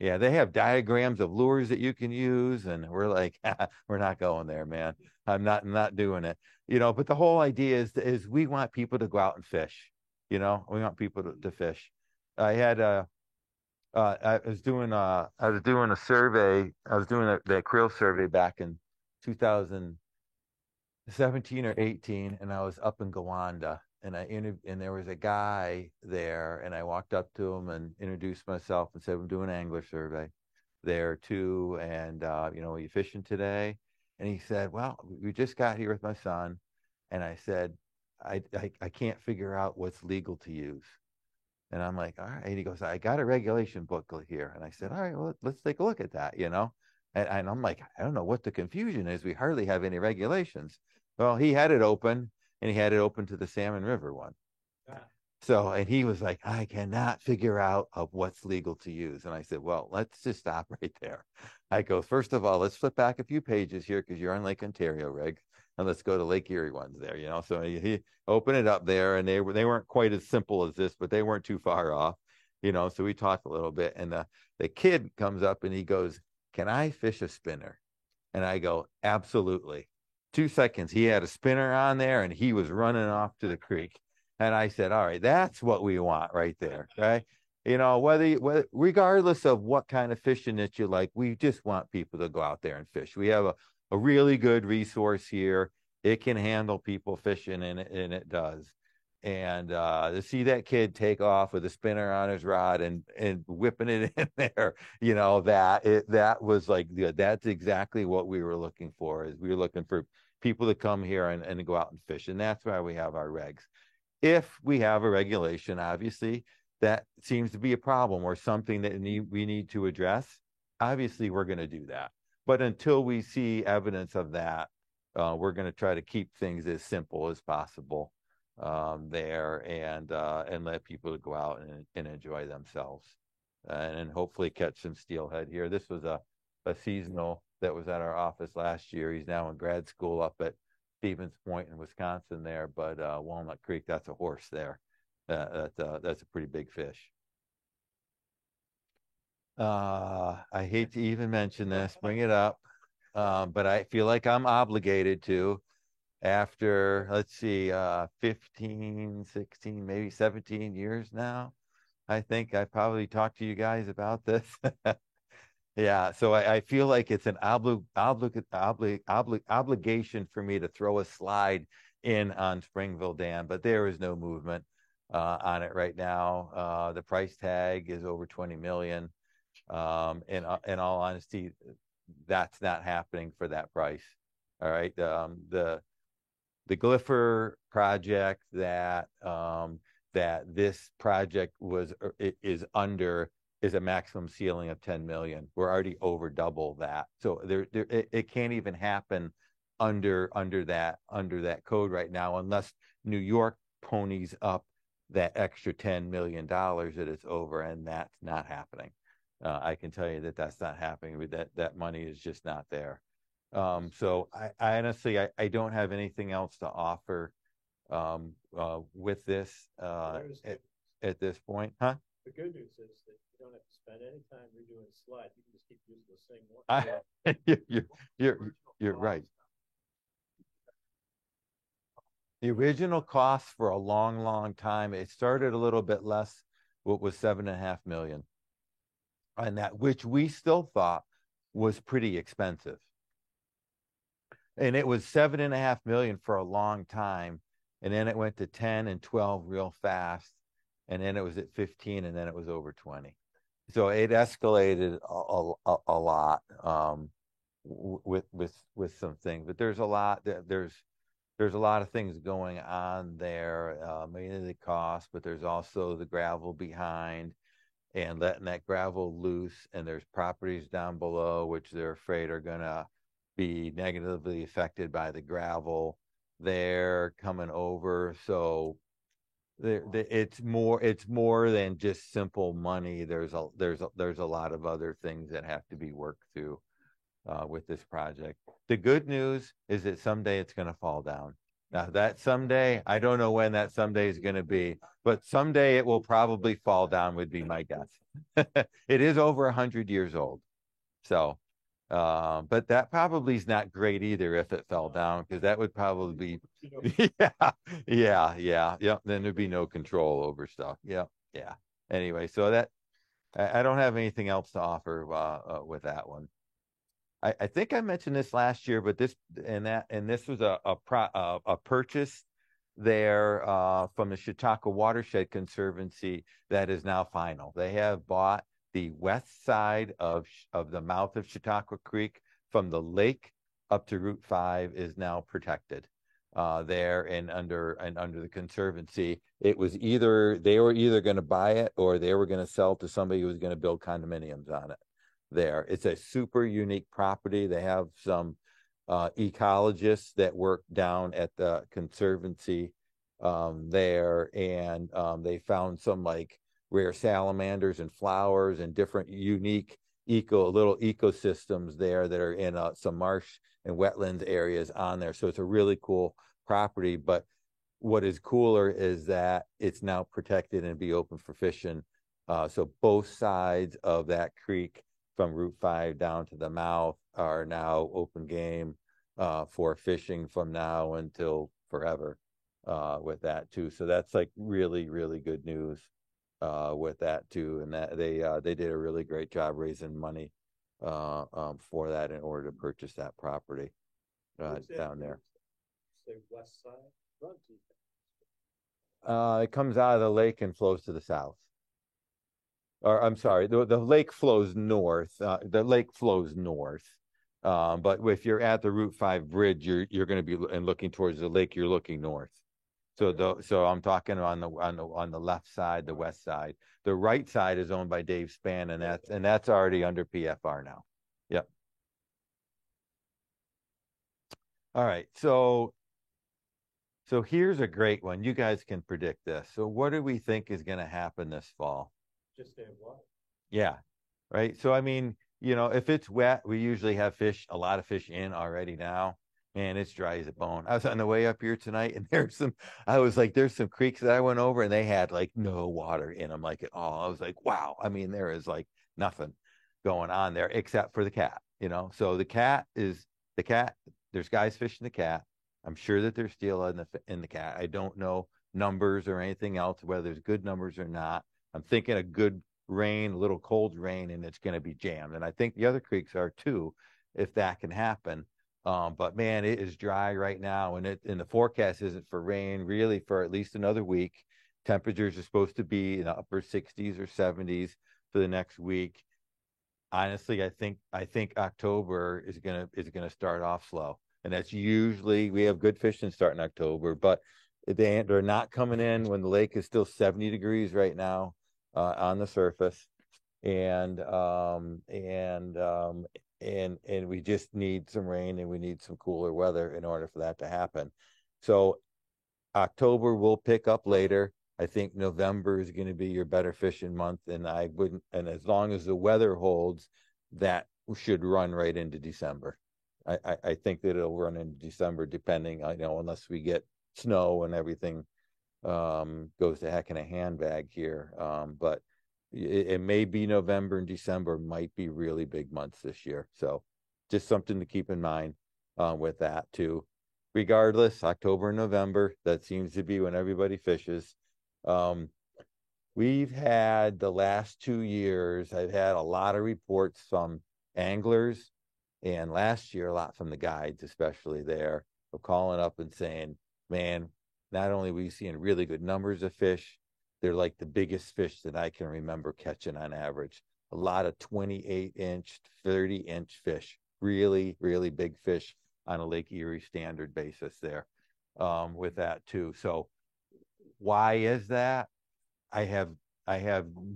Yeah, they have diagrams of lures that you can use, and we're like, we're not going there, man. I'm not doing it. You know, but the whole idea is we want people to go out and fish. You know, we want people to fish. I had I was doing a survey. I was doing the creel survey back in 2017 or 18, and I was up in Gowanda, and and there was a guy there, and I walked up to him and introduced myself and said, I'm doing an angler survey there too, and you know, are you fishing today? And he said, well, we just got here with my son. And I said, I can't figure out what's legal to use. And I'm like, all right. And he goes, I got a regulation booklet here. And I said, all right, well, let's take a look at that, you know? And I'm like, I don't know what the confusion is. We hardly have any regulations. Well, he had it open, and he had it open to the Salmon River one. Yeah. So, and he was like, I cannot figure out of what's legal to use. And I said, well, let's just stop right there. I go, first of all, let's flip back a few pages here because you're on Lake Ontario regs, and let's go to Lake Erie ones there, you know? So he opened it up there, and they weren't quite as simple as this, but they weren't too far off, you know? So we talked a little bit, and the kid comes up and he goes, can I fish a spinner? And I go, absolutely. 2 seconds, he had a spinner on there and he was running off to the creek. And I said, all right, that's what we want right there, right? You know, regardless of what kind of fishing that you like, we just want people to go out there and fish. We have a really good resource here. It can handle people fishing, and it does. And to see that kid take off with a spinner on his rod and whipping it in there, you know, that was like, that's exactly what we were looking for. Is we were looking for people to come here and go out and fish. And that's why we have our regs. If we have a regulation, obviously, that seems to be a problem or something that we need to address, obviously we're going to do that. But until we see evidence of that, we're going to try to keep things as simple as possible there and let people go out and enjoy themselves and hopefully catch some steelhead here. This was a seasonal that was at our office last year. He's now in grad school up at Stevens Point in Wisconsin there, but Walnut Creek, that's a horse there. That's a pretty big fish. I hate to even mention this, bring it up, but I feel like I'm obligated to after, let's see, 15, 16, maybe 17 years now. I think I probably talked to you guys about this. Yeah, so I feel like it's an obligation for me to throw a slide in on Springville Dam, but there is no movement on it right now. The price tag is over 20 million. In all honesty, that's not happening for that price. All right, the Glypher project that this project is under is a maximum ceiling of 10 million. We're already over double that. So it can't even happen under that code right now unless New York ponies up that extra $10 million that it's over, and that's not happening. I can tell you that that's not happening. That money is just not there. So I honestly, I don't have anything else to offer with this at this point, huh?
The good news is that you don't have to spend any time redoing the slide. You can just keep using the same one.
You're right. The original cost for a long time, it started a little bit less, what was $7.5 million, and that which we still thought was pretty expensive. And it was $7.5 million for a long time, and then it went to 10 and 12 real fast, and then it was at 15, and then it was over 20. So it escalated a lot with some things, but there's a lot of things going on there, mainly the cost, but there's also the gravel behind and letting that gravel loose, and there's properties down below which they're afraid are going to be negatively affected by the gravel there coming over. So it's more than just simple money. There's a lot of other things that have to be worked through with this project. The good news is that someday it's going to fall down. Now that someday, I don't know when that someday is going to be, but someday it will probably fall down would be my guess. It is over 100 years old. So, but that probably is not great either if it fell down, because that would probably be, yeah. Then there'd be no control over stuff. Yeah. Anyway, so that, I don't have anything else to offer with that one. I think I mentioned this last year, but this was a purchase there from the Chautauqua Watershed Conservancy that is now final. They have bought the west side of the mouth of Chautauqua Creek from the lake up to Route 5 is now protected there and under the Conservancy. It was either they were going to buy it or they were going to sell to somebody who was going to build condominiums on it. There, it's a super unique property. They have some ecologists that work down at the Conservancy there, and they found some like rare salamanders and flowers and different unique little ecosystems there that are in some marsh and wetlands areas on there. So it's a really cool property. But what is cooler is that it's now protected and be open for fishing. So both sides of that creek, from Route 5 down to the mouth, are now open game for fishing from now until forever with that too. So that's like really, really good news with that too. And that they did a really great job raising money for that in order to purchase that property down there.
Say west side, run to
it comes out of the lake and flows to the south. Or I'm sorry, the lake flows north. The lake flows north, But if you're at the Route 5 bridge, you're going to be and looking towards the lake. You're looking north. So I'm talking on the left side, the west side. The right side is owned by Dave Spann, and that's already under PFR now. Yep. All right. So here's a great one. You guys can predict this. So what do we think is going to happen this fall?
Just stay water.
Yeah. Right. So I mean, if it's wet, we usually have a lot of fish in already now. Man, it's dry as a bone. I was on the way up here tonight, and there's some creeks that I went over, and they had like no water in them, like at all. I was like, wow. I mean, there is like nothing going on there except for the cat, So the cat. There's guys fishing the cat. I'm sure that there's steel in the cat. I don't know numbers or anything else, whether there's good numbers or not. I'm thinking a good rain, a little cold rain, and it's going to be jammed. And I think the other creeks are too, if that can happen. But man, it is dry right now, and the forecast isn't for rain really for at least another week. Temperatures are supposed to be in the upper 60s or 70s for the next week. Honestly, I think October is gonna start off slow, and that's usually we have good fishing starting October, but they're not coming in when the lake is still 70 degrees right now on the surface, and we just need some rain and we need some cooler weather in order for that to happen. So October will pick up later. I think November is going to be your better fishing month, and as long as the weather holds, that should run right into December. I think that it'll run into December, depending, unless we get snow and everything goes to heck in a handbag here. But it may be November and December might be really big months this year. So just something to keep in mind with that too. Regardless, October and November, that seems to be when everybody fishes. We've had the last 2 years, I've had a lot of reports from anglers, and last year a lot from the guides, especially there, of calling up and saying, man, not only are we seeing really good numbers of fish, they're like the biggest fish that I can remember catching on average. A lot of 28-inch, 30-inch fish, really, really big fish on a Lake Erie standard basis there with that too. So why is that? I have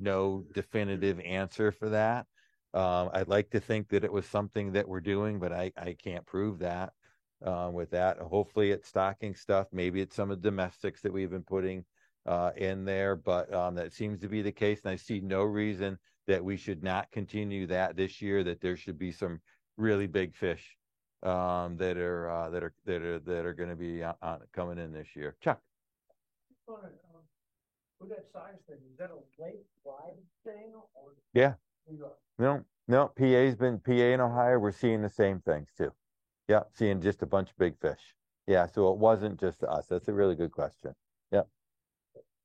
no definitive answer for that. I'd like to think that it was something that we're doing, but I can't prove that with that. Hopefully it's stocking stuff. Maybe it's some of the domestics that we've been putting in there, but that seems to be the case. And I see no reason that we should not continue that this year, that there should be some really big fish that are going to be coming in this year. Chuck.
With that size thing, is that a lake wide thing or?
Yeah. No. PA in Ohio. We're seeing the same things too. Yeah, seeing just a bunch of big fish. Yeah, so it wasn't just us. That's a really good question. Yeah.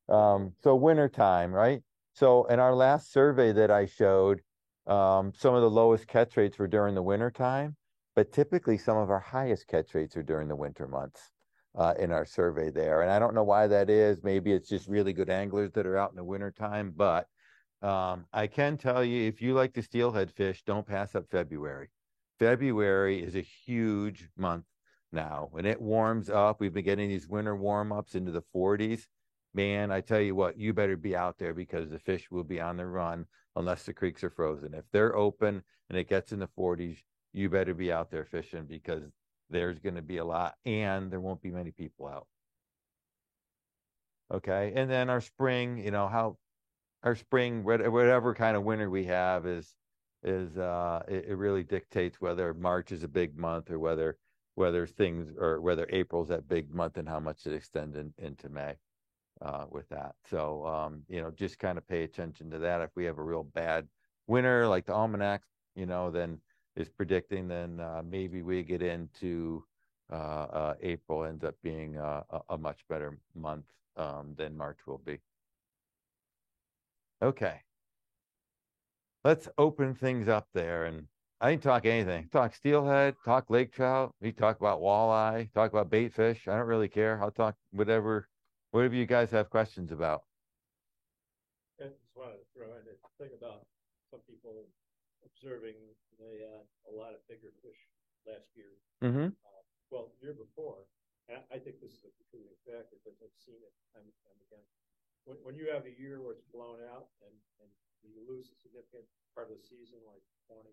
So winter time, right? So in our last survey that I showed, some of the lowest catch rates were during the winter time, but typically some of our highest catch rates are during the winter months in our survey there. And I don't know why that is. Maybe it's just really good anglers that are out in the winter time, but I can tell you, if you like to steelhead fish, don't pass up February. February is a huge month now. When it warms up, we've been getting these winter warm-ups into the 40s. Man, I tell you what, you better be out there because the fish will be on the run unless the creeks are frozen. If they're open and it gets in the 40s, you better be out there fishing because there's going to be a lot and there won't be many people out. Okay, and then our spring, whatever kind of winter we have it really dictates whether March is a big month or whether April's that big month and how much it extends into May with that. So just kind of pay attention to that. If we have a real bad winter like the almanac, then is predicting, then maybe we get into April ends up being a much better month than March will be. Okay. Let's open things up there. And I didn't talk anything. Talk steelhead, talk lake trout. We talk about walleye, talk about bait fish. I don't really care. I'll talk whatever you guys have questions about.
I just wanted to throw in a thing about some people observing a lot of bigger fish last year.
Mm-hmm.
Well, the year before. And I think this is a contributing factor because I've seen it time and time again. When you have a year where it's blown out and you lose a significant part of the season, like 20,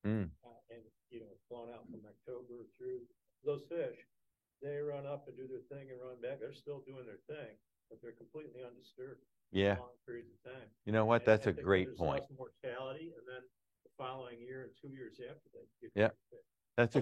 21, and it's blown out from October through, those fish, they run up and do their thing and run back. They're still doing their thing, but they're completely undisturbed
Yeah.
for long periods of time.
You know what? That's a great point.
There's less mortality, and then the following year and 2 years after that,
Yeah. That's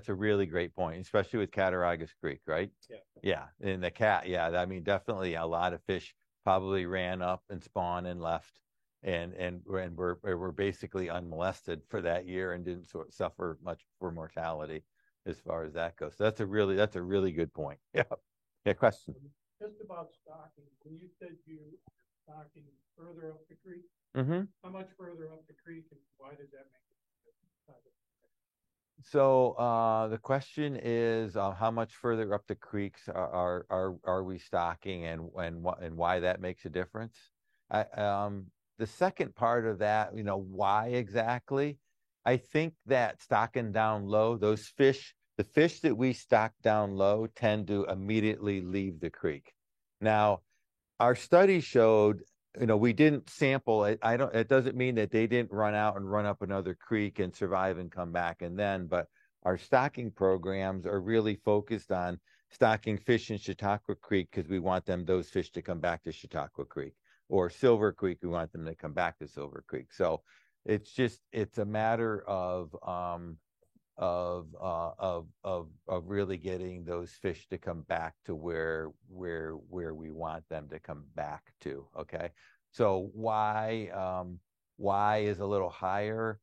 a really great point, especially with Cattaraugus Creek, right?
Yeah.
Yeah. And the cat, yeah, I mean, definitely a lot of fish probably ran up and spawned and left and were basically unmolested for that year and didn't suffer much for mortality as far as that goes. So that's a really good point. Yeah. Yeah, question.
Just about stocking, when you said you were stocking further up the creek, how much further up the creek and why does that make a difference?
So the question is how much further up the creeks are we stocking and why that makes a difference? The second part of that, why exactly? I think that stocking down low, the fish that we stock down low tend to immediately leave the creek. Now, our study showed, we didn't sample it. It doesn't mean that they didn't run out and run up another creek and survive and come back but our stocking programs are really focused on stocking fish in Chautauqua Creek because we want those fish to come back to Chautauqua Creek, or Silver Creek, we want them to come back to Silver Creek. So it's a matter of really getting those fish to come back to where we want them to come back to. Okay, so why is a little higher?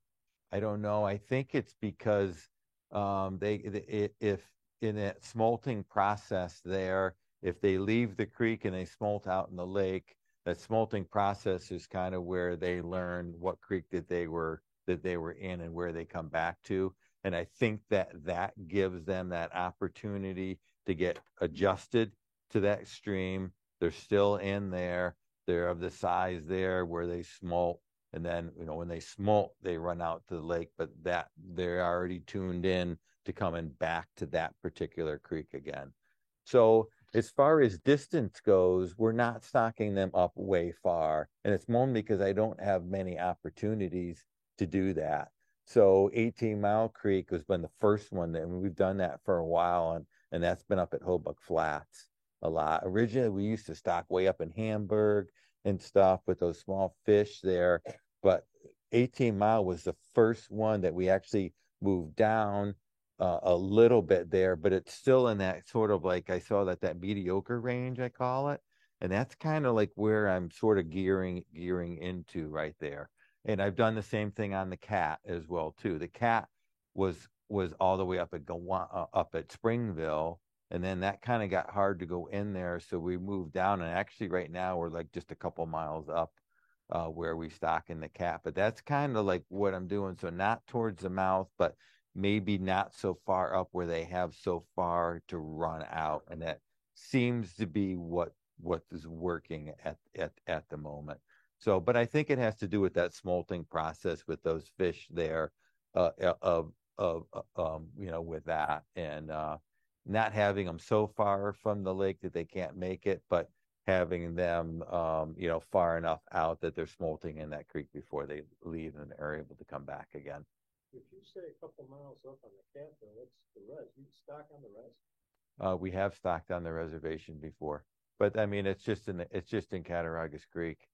I don't know. I think it's because if in that smolting process there, if they leave the creek and they smolt out in the lake, that smolting process is kind of where they learn what creek that they were in and where they come back to. And I think that gives them that opportunity to get adjusted to that stream. They're still in there. They're of the size there where they smolt. And then, when they smolt, they run out to the lake, but that they're already tuned in to coming back to that particular creek again. So as far as distance goes, we're not stocking them up way far. And it's more because I don't have many opportunities to do that. So 18 Mile Creek has been the first one and we've done that for a while, and that's been up at Hobuck Flats a lot. Originally, we used to stock way up in Hamburg and stuff with those small fish there, but 18 Mile was the first one that we actually moved down a little bit there, but it's still in that sort of like, I saw that mediocre range, I call it, and that's kind of like where I'm sort of gearing into right there. And I've done the same thing on the cat as well too. The cat was all the way up at Springville, and then that kind of got hard to go in there, so we moved down. And actually, right now we're like just a couple miles up where we stock in the cat. But that's kind of like what I'm doing. So not towards the mouth, but maybe not so far up where they have so far to run out, and that seems to be what is working at the moment. So, but I think it has to do with that smolting process with those fish there, with that, and not having them so far from the lake that they can't make it, but having them, far enough out that they're smolting in that creek before they leave and are able to come back again.
If you say a couple miles up on the cat, though, what's the res? You stock on the res?
We have stocked on the reservation before, but I mean, it's just in Cattaraugus Creek.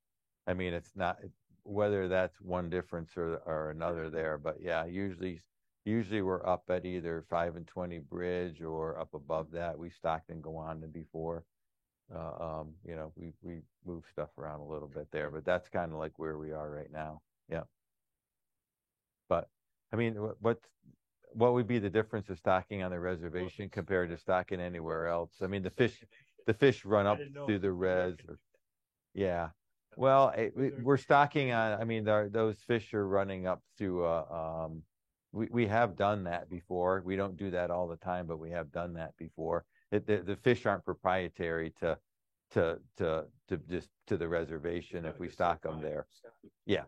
I mean, it's not whether that's one difference or another there, but yeah, usually we're up at either 5 and 20 bridge or up above that. We stocked in Gowanda before. We move stuff around a little bit there, but that's kind of like where we are right now. Yeah. But I mean, what would be the difference of stocking on the reservation compared to stocking anywhere else? I mean, the fish run up through the res. Yeah. Well, we're stocking on, I mean, those fish are running up through, we have done that before. We don't do that all the time, but we have done that before. The fish aren't proprietary to the reservation if we stock them there. Yeah.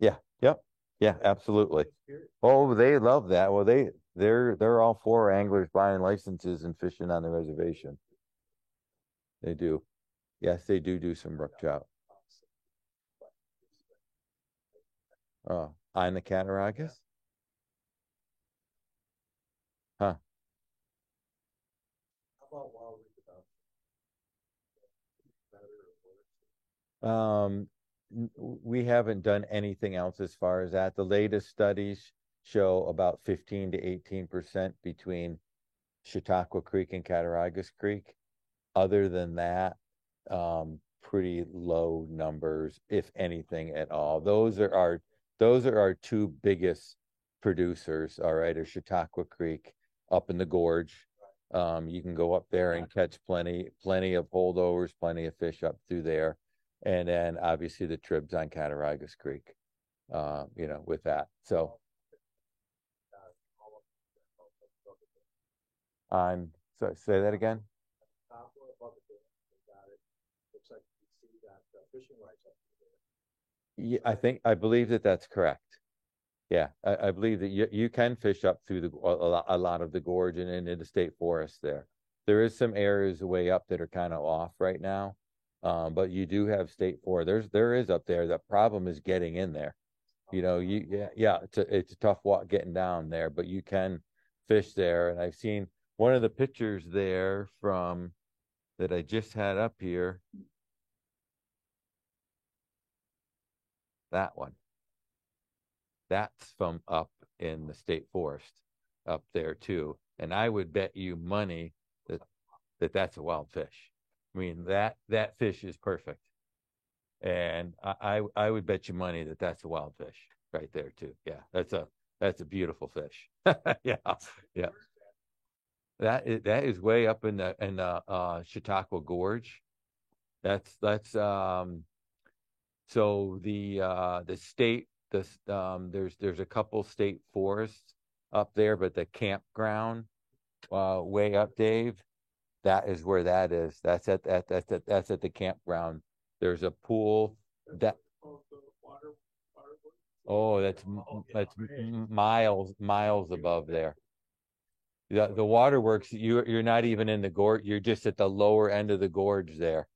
Yeah, yep, yeah, absolutely. Oh, they love that. Well, they're all for anglers buying licenses and fishing on the reservation. They do. Yes, they do some brook trout. Oh, on the Cattaraugus? Huh. Um, we haven't done anything else as far as that. The latest studies show about 15 to 18% between Chautauqua Creek and Cattaraugus Creek. Other than that, pretty low numbers, if anything at all. Those are our two biggest producers, all right, are Chautauqua Creek up in the gorge. You can go up there and catch plenty of holdovers, plenty of fish up through there. And then obviously the tribs on Cattaraugus Creek, with that. So so say that again. Yeah, I believe that's correct. Yeah, I believe that you can fish up through a lot of the gorge and into the state forest there. There is some areas way up that are kind of off right now, but you do have state forest. There is up there. The problem is getting in there. It's a tough walk getting down there, but you can fish there. And I've seen one of the pictures there from that I just had up here. That one. That's from up in the state forest up there too. And I would bet you money that's a wild fish. I mean, that fish is perfect. And I would bet you money that's a wild fish right there too. Yeah, that's a beautiful fish. Yeah, yeah. That is way up in the Chautauqua Gorge. That's so the state there's a couple state forests up there, but the campground way up, Dave, that is where that is. That's at the campground. There's a pool that that's miles above there. The waterworks, you're not even in the gorge, you're just at the lower end of the gorge there.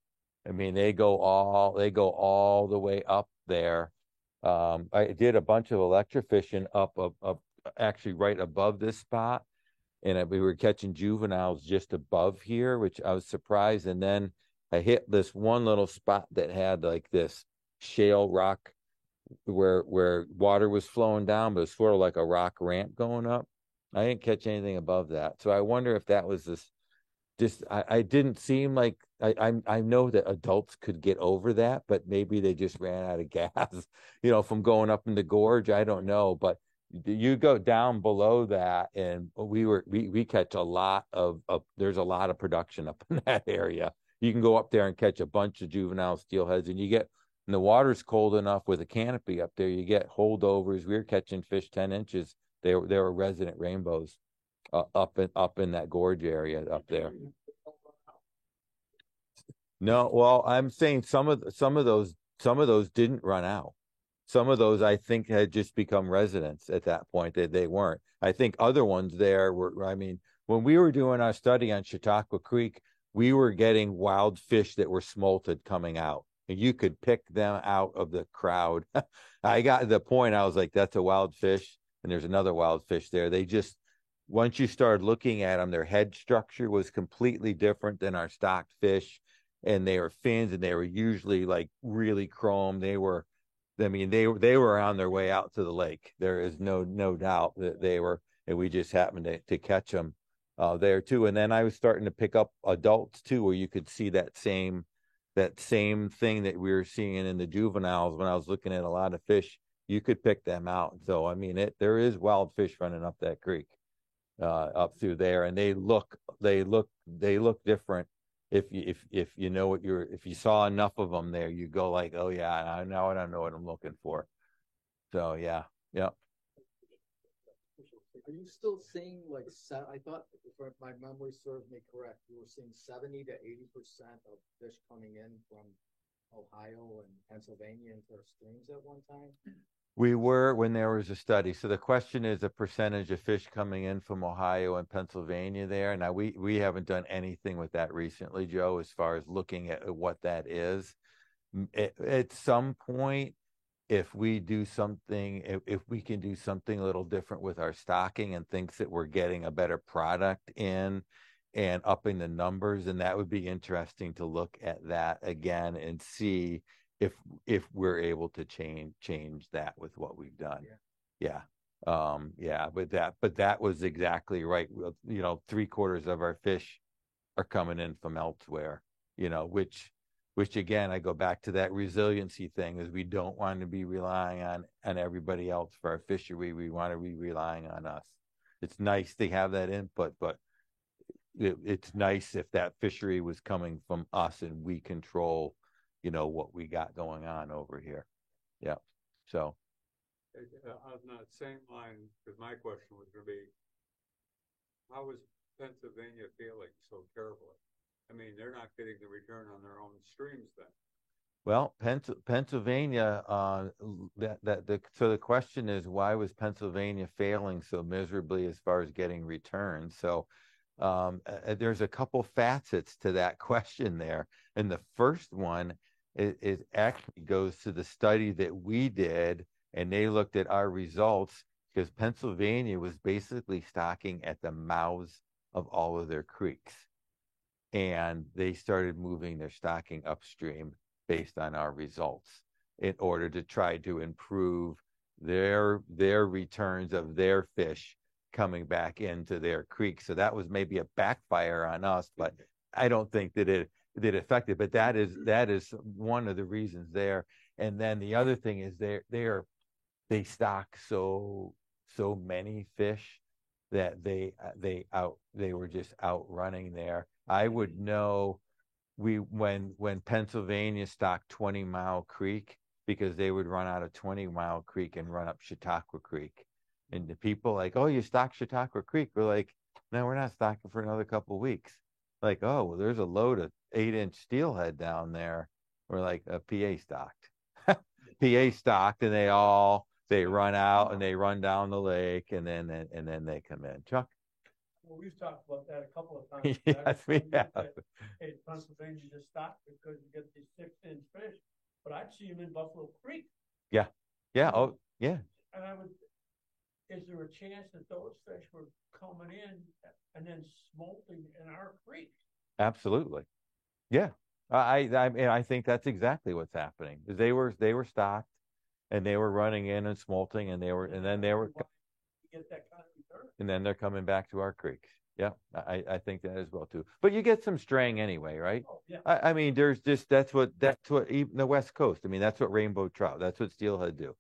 I mean, they go all the way up there. I did a bunch of electrofishing up actually right above this spot, and we were catching juveniles just above here, which I was surprised. And then I hit this one little spot that had like this shale rock where water was flowing down, but it was sort of like a rock ramp going up. I didn't catch anything above that, so I wonder if that was this. Just I didn't seem like I know that adults could get over that, but maybe they just ran out of gas, from going up in the gorge. I don't know, but you go down below that, and we catch a lot of there's a lot of production up in that area. You can go up there and catch a bunch of juvenile steelheads, and when the water's cold enough with a canopy up there, you get holdovers. We were catching fish 10 inches. They were resident rainbows up in that gorge area up there. No, well, I'm saying some of those didn't run out. Some of those I think had just become residents at that point. They weren't. I think other ones there were. I mean, when we were doing our study on Chautauqua Creek, we were getting wild fish that were smolted coming out, and you could pick them out of the crowd. I got to the point I was like, "That's a wild fish," and there's another wild fish there. They just once you started looking at them, their head structure was completely different than our stocked fish, and they were fins, and they were usually like really chrome. They were on their way out to the lake. There is no doubt that they were, and we just happened to catch them there too. And then I was starting to pick up adults too, where you could see that same thing that we were seeing in the juveniles. When I was looking at a lot of fish, you could pick them out. So I mean, there is wild fish running up that creek. Up through there, and they look different. If you know if you saw enough of them there, you go like, oh yeah, I know what I'm looking for. So yeah.
Are you still seeing I thought, if my memory serves me correct, you were seeing 70 to 80% of fish coming in from Ohio and Pennsylvania into our streams at one time?
We were when there was a study. So the question is a percentage of fish coming in from Ohio and Pennsylvania there. Now we haven't done anything with that recently, Joe, as far as looking at what that is. At some point, if we do something, if we can do something a little different with our stocking and thinks that we're getting a better product in and upping the numbers, and that would be interesting to look at that again and see if we're able to change that with what we've done. Yeah. But that was exactly right. You know, 3/4 of our fish are coming in from elsewhere, you know, which again, I go back to that resiliency thing, is we don't want to be relying on everybody else for our fishery. We want to be relying on us. It's nice to have that input, but it's nice if that fishery was coming from us and we control, you know, what we got going on over here. Yeah. So
on that same line, because my question was going to be, how is Pennsylvania feeling so terribly? I mean, they're not getting the return on their own streams then.
Well, Pennsylvania, so the question is, why was Pennsylvania failing so miserably as far as getting returns? So there's a couple facets to that question there. And the first one is actually goes to the study that we did, and they looked at our results, because Pennsylvania was basically stocking at the mouths of all of their creeks. And they started moving their stocking upstream based on our results in order to try to improve their returns of their fish coming back into their creek. So that was maybe a backfire on us, but I don't think that it affected. But that is one of the reasons there. And then the other thing is they stock so many fish that they were just outrunning there. I would know when Pennsylvania stocked 20 Mile Creek, because they would run out of 20 Mile Creek and run up Chautauqua Creek. And the people like, oh, you stock Chautauqua Creek. We're like, no, we're not stocking for another couple of weeks. Like, oh, well, there's a load of 8-inch steelhead down there. We're like, PA stocked. PA stocked, and they run out and they run down the lake, and then they come in. Chuck?
Well, we've talked about that a couple of times.
Yes, we have.
Hey, Pennsylvania just stopped because you get these 6-inch fish, but I'd see them in Buffalo Creek.
Yeah. Oh, yeah.
And is there a chance that those fish were coming in and then smolting in our creek?
Absolutely. Yeah. I think that's exactly what's happening. They were stocked, and they were running in and smolting, and then they were
get that kind of return.
And then they're coming back to our creeks. Yeah, I think that as well too. But you get some straying anyway, right?
Oh, yeah.
I mean, there's just that's what even the West Coast. I mean, that's what rainbow trout. That's what steelhead do.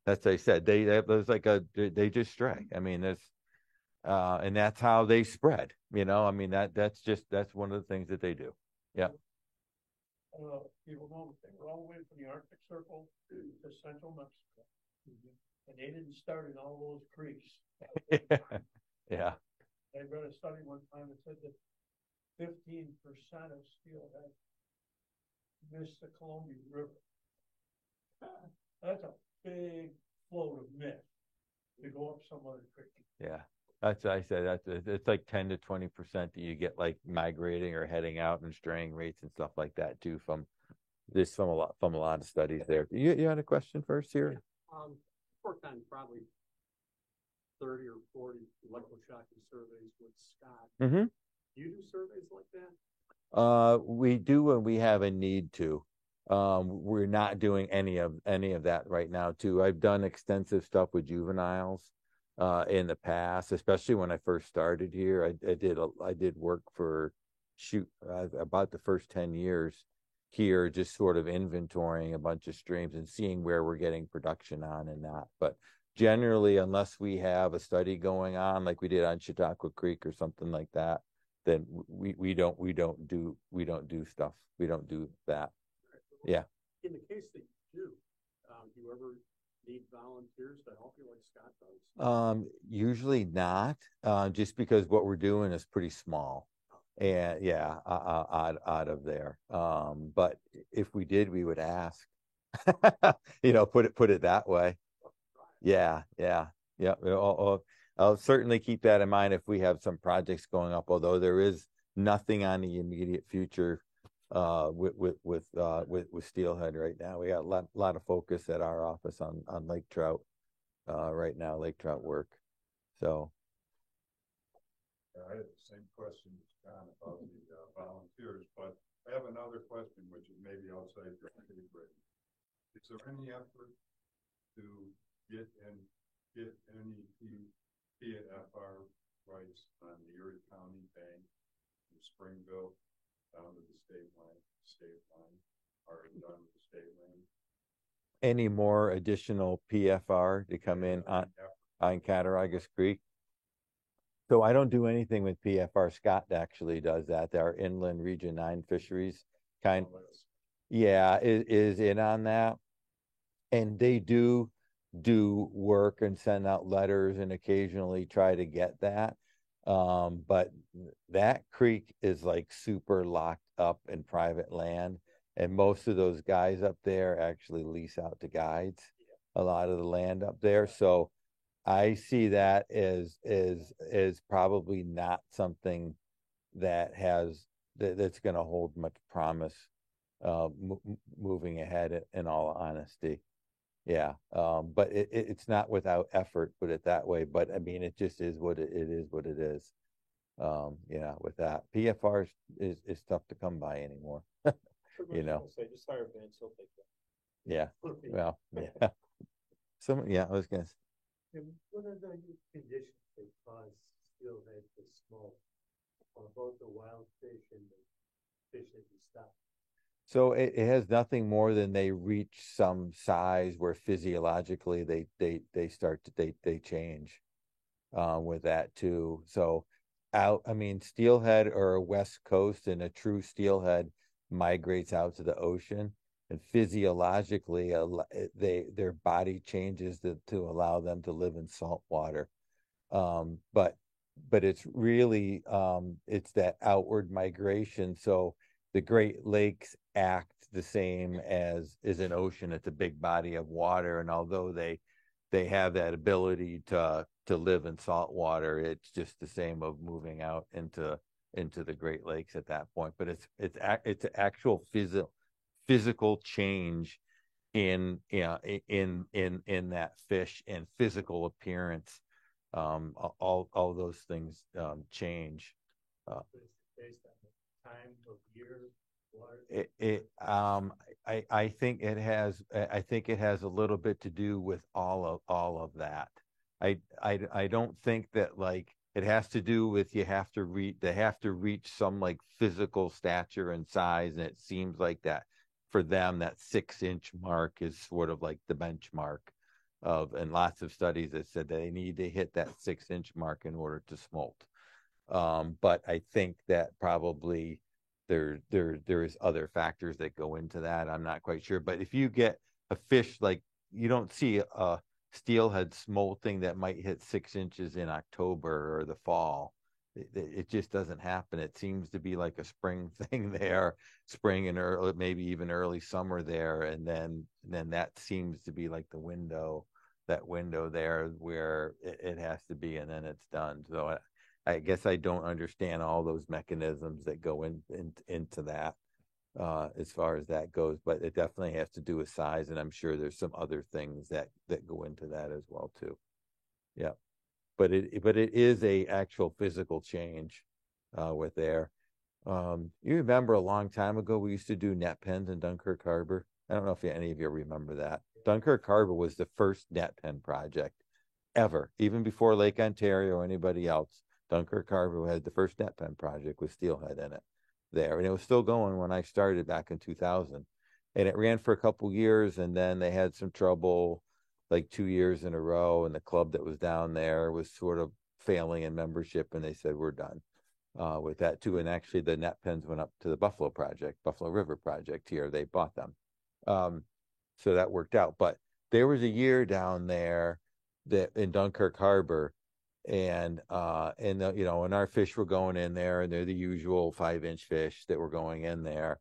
That's what I said. They just stray. I mean, and that's how they spread. You know, I mean that's one of the things that they do. Yeah.
People know they were all the way from the Arctic Circle to central Mexico, and they didn't start in all those creeks.
Yeah.
I read a study one time that said that 15% of steelhead miss the Columbia River. That's a big float of mist to go up some other creek.
Yeah. That's what I said. It's like 10 to 20% that you get like migrating or heading out and straying rates and stuff like that too from a lot of studies there. You had a question first here?
Worked on probably 30 or 40 electroshocking surveys with Scott.
Mm-hmm.
Do you do surveys like that?
We do when we have a need to. We're not doing any of that right now too. I've done extensive stuff with juveniles in the past, especially when I first started here. I did work for about the first 10 years here, just sort of inventorying a bunch of streams and seeing where we're getting production on and not. But generally, unless we have a study going on like we did on Chautauqua Creek or something like that, then we don't do stuff. We don't do that. Yeah.
In the case that you do you ever need volunteers to help you like Scott does?
Usually not, just because what we're doing is pretty small. And yeah, out of there. But if we did, we would ask. Put it that way. Yeah, yeah, yeah. I'll certainly keep that in mind if we have some projects going up, although there is nothing on the immediate future with steelhead right now. We got a lot of focus at our office on lake trout right now, lake trout work. So
I had the same question as John about the volunteers, but I have another question, which is maybe outside your pay grade. Is there any effort to get any PFR rights on the Erie County Bank from Springville down to the state line, or done with the state line?
any more additional PFR to come in on Cattaraugus Creek? So I don't do anything with PFR. Scott actually does that. Our inland Region 9 fisheries is in on that. And they do work and send out letters and occasionally try to get that. But that creek is like super locked up in private land. And most of those guys up there actually lease out to guides, a lot of the land up there. So I see that as probably not something that's going to hold much promise moving ahead. In all honesty, yeah. But it's not without effort, put it that way. But I mean, it just is what it is. What it is. Yeah. With that, PFR is tough to come by anymore. You know.
Say, just hire Vince, he'll take that.
Yeah. Well. Yeah. I was gonna.
And what are the conditions that cause steelhead to smolt on both the wild fish and the fish that you stop?
So it has nothing more than they reach some size where physiologically they change with that too. So steelhead or a West Coast and a true steelhead migrates out to the ocean. And physiologically, their body changes to allow them to live in salt water. But it's really it's that outward migration. So the Great Lakes act the same as an ocean. It's a big body of water, and although they have that ability to live in salt water, it's just the same of moving out into the Great Lakes at that point. But it's actual physical change in that fish and physical appearance. All those things change.
Based on the time of year,
I think it has a little bit to do with all of that. I don't think that like it has to do with they have to reach some like physical stature and size, and it seems like that for them that 6-inch mark is sort of like the benchmark and lots of studies that said that they need to hit that 6-inch mark in order to smolt. But I think that probably there is other factors that go into that. I'm not quite sure. But if you get a fish, like you don't see a steelhead smolting that might hit 6 inches in October or the fall. It just doesn't happen. It seems to be like a spring thing there, spring and early, maybe even early summer there. And then that seems to be like that window there where it has to be, and then it's done. So I guess I don't understand all those mechanisms that go into that as far as that goes, but it definitely has to do with size, and I'm sure there's some other things that go into that as well too. Yeah, but it is a actual physical change with there. You remember a long time ago we used to do net pens in Dunkirk Harbor. I don't know if any of you remember that. Dunkirk Harbor was the first net pen project ever, even before Lake Ontario or anybody else. Dunkirk Harbor had the first net pen project with steelhead in it there, and it was still going when I started back in 2000. And it ran for a couple years, and then they had some trouble, like 2 years in a row, and the club that was down there was sort of failing in membership, and they said we're done with that too. And actually, the net pens went up to the Buffalo River Project here. They bought them, so that worked out. But there was a year down there that in Dunkirk Harbor. And our fish were going in there, and they're the usual 5-inch fish that were going in there.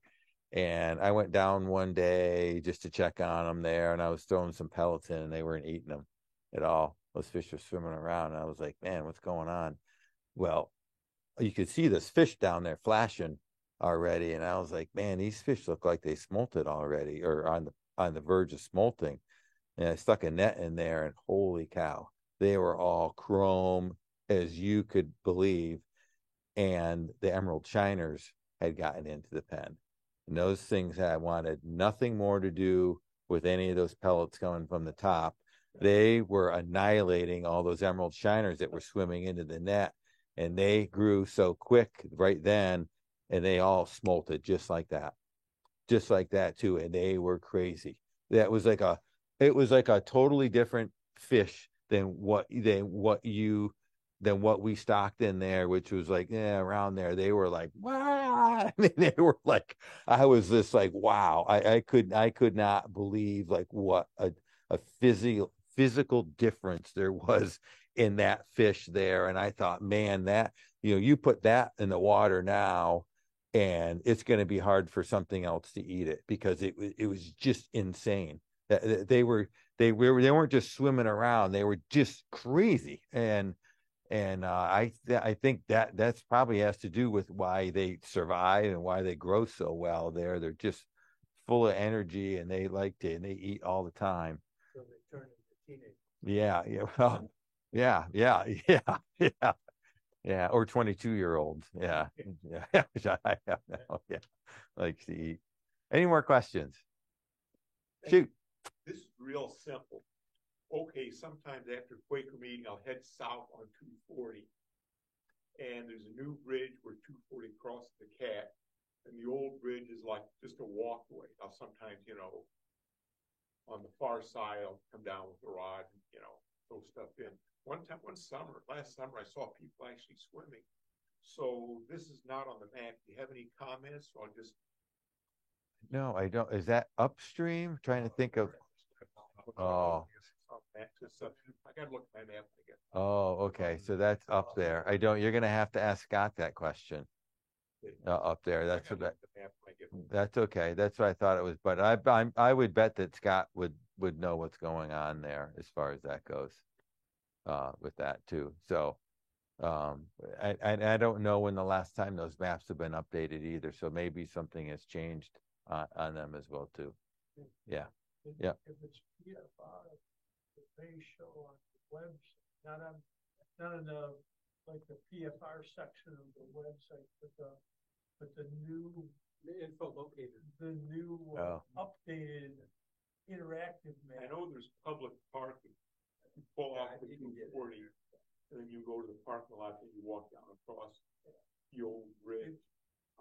And I went down one day just to check on them there, and I was throwing some pellets in, and they weren't eating them. at all. Those fish were swimming around, and I was like, man, what's going on? Well, you could see this fish down there flashing already, and I was like, man, these fish look like they smolted already, or on the verge of smolting. And I stuck a net in there, and holy cow, they were all chrome as you could believe. And the emerald shiners had gotten into the pen. And those things had wanted nothing more to do with any of those pellets coming from the top. They were annihilating all those emerald shiners that were swimming into the net. And they grew so quick right then, and they all smolted just like that too. And they were crazy. It was like a totally different fish than what we stocked in there, which was like, yeah, around there. They were like, wow. I mean, they were like, I was just like, wow. I could not believe like what a physical difference there was in that fish there. And I thought, man, that, you put that in the water now, and it's going to be hard for something else to eat it, because it was just insane. They weren't just swimming around. They were just crazy. And I think that's probably has to do with why they survive and why they grow so well there. They're just full of energy, and they eat all the time.
So they turn into teenagers.
Yeah, well, yeah. Yeah, or 22-year-olds. Yeah. Which I have now. Yeah, likes to eat. Any more questions? Shoot.
This is real simple. Okay, sometimes after Quaker meeting, I'll head south on 240, and there's a new bridge where 240 crosses the Cat, and the old bridge is like just a walkway. I'll sometimes, on the far side, I'll come down with a rod and, throw stuff in. Last summer, I saw people actually swimming. So this is not on the map. Do you have any comments? Or just
No, I don't. Is that upstream? Trying to think of. Oh.
I gotta look at my map again.
Oh, okay. So that's up there. You're gonna have to ask Scott that question. Up there. That's okay. That's what I thought it was. But I would bet that Scott would know what's going on there as far as that goes. With that too. So I don't know when the last time those maps have been updated either. So maybe something has changed on them as well too. Yeah. Yeah.
If it's PFR, it may show on the website, not on the like the PFR section of the website, but the new
info locator,
the new updated interactive map.
I know there's public parking. You pull off the 240, and then you go to the parking lot, and you walk down across the old bridge.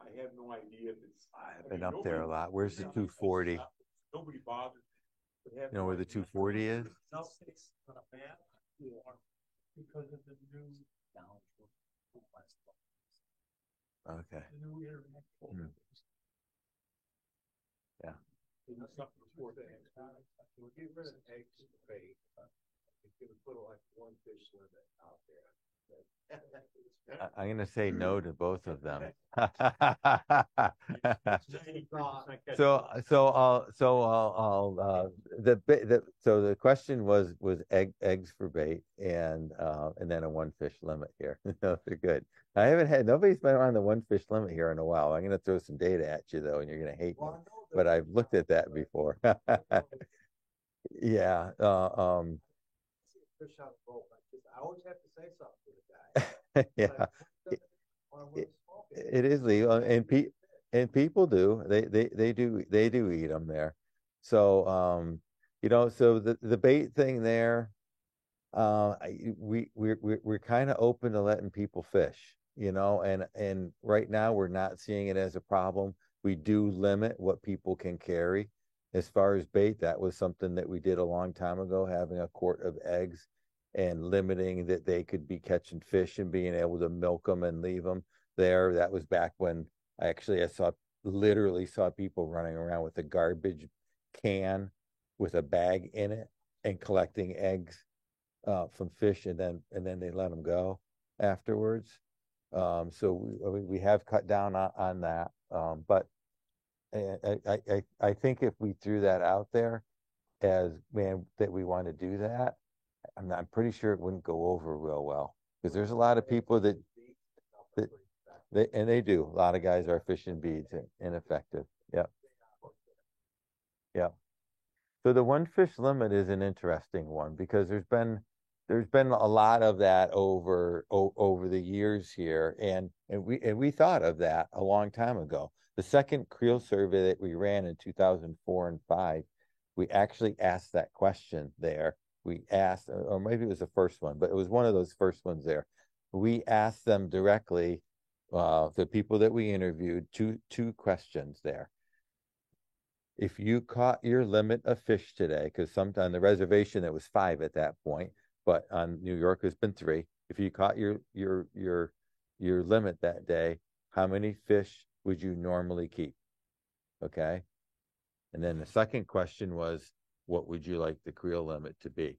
I have no idea if it's.
I've been up there a lot. Where's the 240?
Nobody bothers.
You know where the 240 is?
No, it's on a map because of the new.
Okay.
The new internet.
Yeah.
We'll get rid of eggs and bait. You can put like one fish limit out there.
I'm going to say no to both of them. So the question was eggs for bait and then a one fish limit here. Those are good. Nobody's been on the one fish limit here in a while. I'm going to throw some data at you though, and you're going to hate me. But I've looked at that before. Yeah.
Fish out of boat. I always have to say something to the guy.
Yeah, it is legal, and people do. They do eat them there. So so the bait thing there, we're kind of open to letting people fish, and right now we're not seeing it as a problem. We do limit what people can carry as far as bait. That was something that we did a long time ago, having a quart of eggs and limiting that they could be catching fish and being able to milk them and leave them there. That was back when I literally saw people running around with a garbage can with a bag in it and collecting eggs from fish, and then they let them go afterwards. So we have cut down on that. But I think if we threw that out there as, man, that we want to do that, I'm pretty sure it wouldn't go over real well because there's a lot of people that they do. A lot of guys are fishing beads and ineffective. Yep. Yep. So the one fish limit is an interesting one because there's been a lot of that over the years here, and we thought of that a long time ago. The second creel survey that we ran in 2004 and 5, we actually asked that question there. We asked, or maybe it was the first one, but it was one of those first ones there. We asked them directly, the people that we interviewed, two questions there. If you caught your limit of fish today, because sometime on the reservation it was 5 at that point, but on New York it's been 3. If you caught your limit that day, how many fish would you normally keep? Okay. And then the second question was, what would you like the creel limit to be?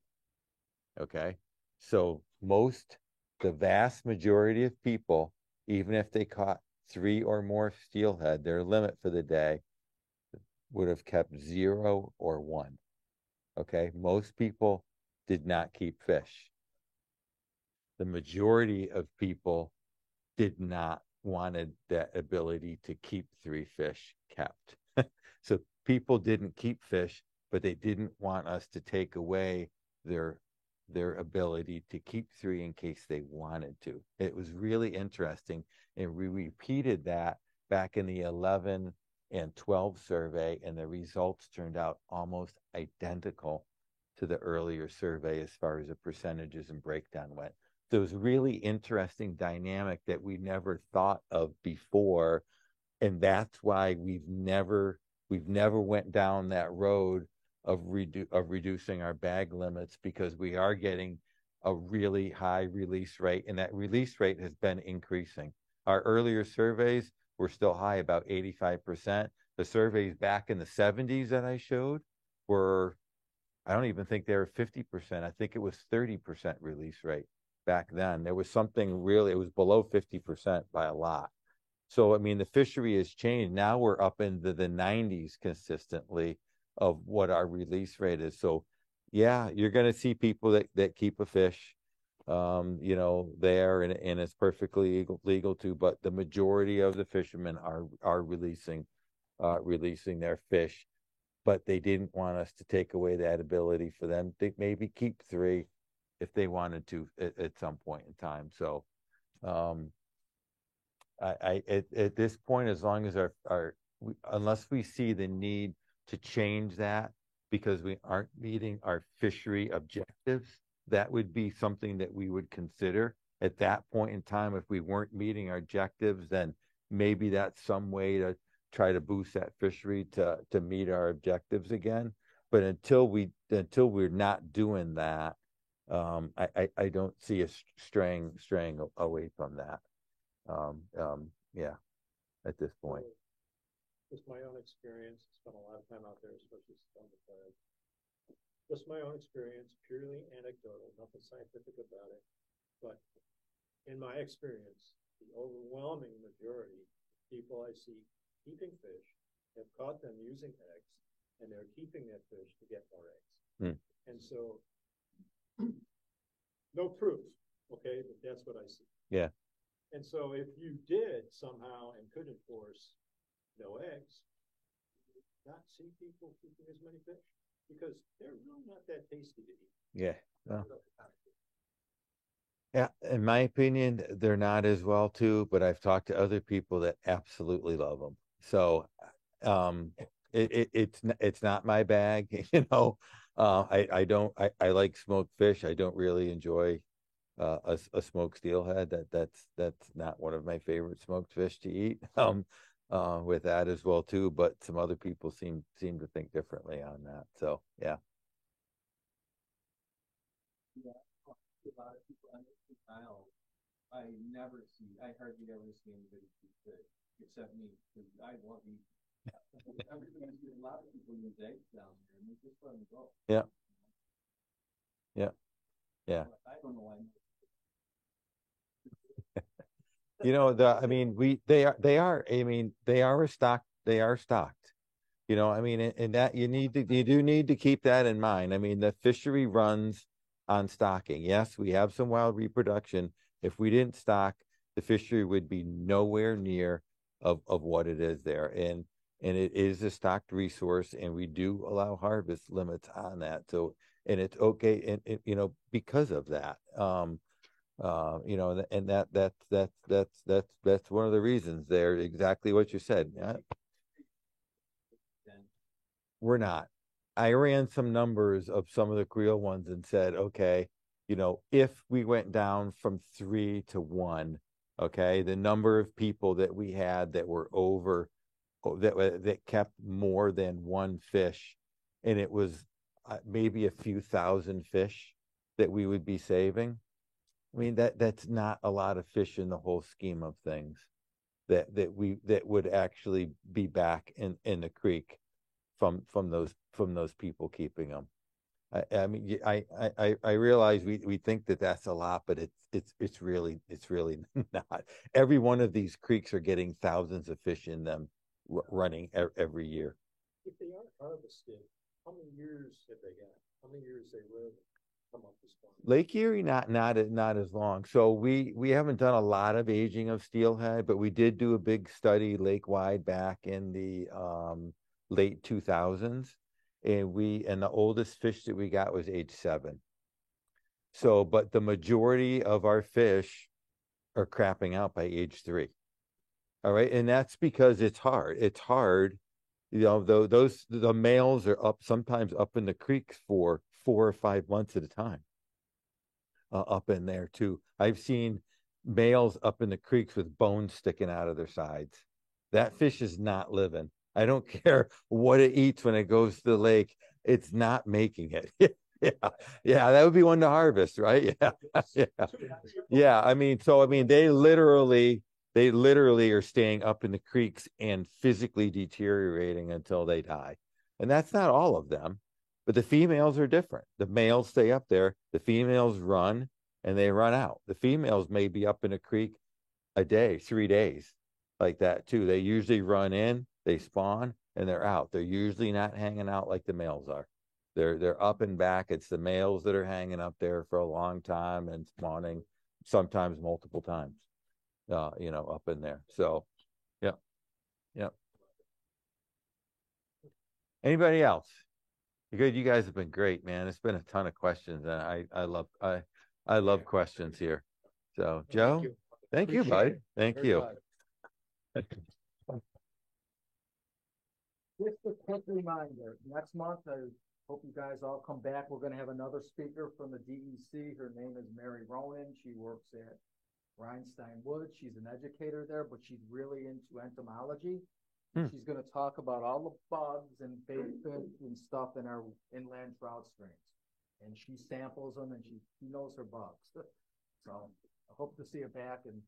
Okay. So the vast majority of people, even if they caught 3 or more steelhead, their limit for the day would have kept 0 or 1. Okay. Most people did not keep fish. The majority of people did not wanted that ability to keep 3 fish kept. So people didn't keep fish, but they didn't want us to take away their ability to keep 3 in case they wanted to. It was really interesting. And we repeated that back in the 11 and 12 survey, and the results turned out almost identical to the earlier survey as far as the percentages and breakdown went. So it was really interesting dynamic that we never thought of before. And that's why we've never went down that road of reducing our bag limits, because we are getting a really high release rate, and that release rate has been increasing. Our earlier surveys were still high, about 85%. The surveys back in the 70s that I showed were, I don't even think they were 50%. I think it was 30% release rate back then. There was something really, it was below 50% by a lot. So, I mean, the fishery has changed. Now we're up into the 90s consistently of what our release rate is. So, yeah, you're going to see people that keep a fish, there, and it's perfectly legal to, but the majority of the fishermen are releasing their fish, but they didn't want us to take away that ability for them to maybe keep 3 if they wanted to at some point in time. So, at this point, as long as unless we see the need to change that because we aren't meeting our fishery objectives, that would be something that we would consider at that point in time. If we weren't meeting our objectives, then maybe that's some way to try to boost that fishery to meet our objectives again. But until we're not doing that, I don't see us straying away from that. At this point.
Just my own experience, spent a lot of time out there, especially on the flag. Just my own experience, purely anecdotal, nothing scientific about it. But in my experience, the overwhelming majority of people I see keeping fish have caught them using eggs, and they're keeping that fish to get more eggs. And so, no proof, okay, but that's what I see.
Yeah.
And so if you did somehow and could enforce no eggs, you would not see people keeping as many fish because they're really not that tasty to eat.
Yeah. Well, yeah, in my opinion, they're not as well too, but I've talked to other people that absolutely love them. So it's not my bag, I like smoked fish. I don't really enjoy a smoked steelhead. That's not one of my favorite smoked fish to eat. With that as well too, but some other people seem to think differently on that. So yeah.
I hardly ever see anybody keep fish except me, because I love eating. A lot of people use eggs down here, and they just let them go.
Yeah.
I don't know why. They are stocked.
And that you do need to keep that in mind. I mean, the fishery runs on stocking. Yes, we have some wild reproduction. If we didn't stock, the fishery would be nowhere near of what it is there. And it is a stocked resource, and we do allow harvest limits on that. So, and it's okay, and you know, because of that. You know, and that's one of the reasons there, exactly what you said. We're not. I ran some numbers of some of the Creel ones and said, okay, you know, if we went down from 3 to 1, okay, the number of people that we had that were over, that kept more than one fish, and it was maybe a few thousand fish that we would be saving. I mean, that's not a lot of fish in the whole scheme of things that would actually be back in the creek from those people keeping them. I mean, I realize we think that that's a lot, but it's really not. Every one of these creeks are getting thousands of fish in them running every year.
If they aren't harvested, how many years have they got? How many years they live?
Lake Erie, not as long. So we haven't done a lot of aging of steelhead, but we did do a big study lake-wide back in the late 2000s, and the oldest fish that we got was age 7. So, but the majority of our fish are crapping out by age 3. All right, and that's because it's hard. It's hard, you know. The males are sometimes up in the creeks for 4 or 5 months at a time. Up in there too. I've seen males up in the creeks with bones sticking out of their sides. That fish is not living. I don't care what it eats when it goes to the lake. It's not making it. Yeah, that would be one to harvest, right? Yeah. I mean, they literally are staying up in the creeks and physically deteriorating until they die. And that's not all of them. But the females are different. The males stay up there. The females run, and they run out. The females may be up in a creek a day, 3 days, like that too. They usually run in, they spawn, and they're out. They're usually not hanging out like the males are. They're up and back. It's the males that are hanging up there for a long time and spawning, sometimes multiple times, you know, up in there. So, yeah. Anybody else? Good. You guys have been great, man. It's been a ton of questions, and I love questions here. So, Joe, thank you, buddy. Thank you.
Just a quick reminder, next month, I hope you guys all come back. We're going to have another speaker from the DEC. Her name is Mary Ronan. She works at Rhinestone Woods. She's an educator there, but she's really into entomology. She's going to talk about all the bugs and fish and stuff in our inland trout streams. And she samples them, and she knows her bugs. So I hope to see you back. And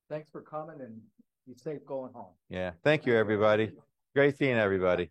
thanks for coming, and be safe going home.
Yeah. Thank you, everybody. Great seeing everybody.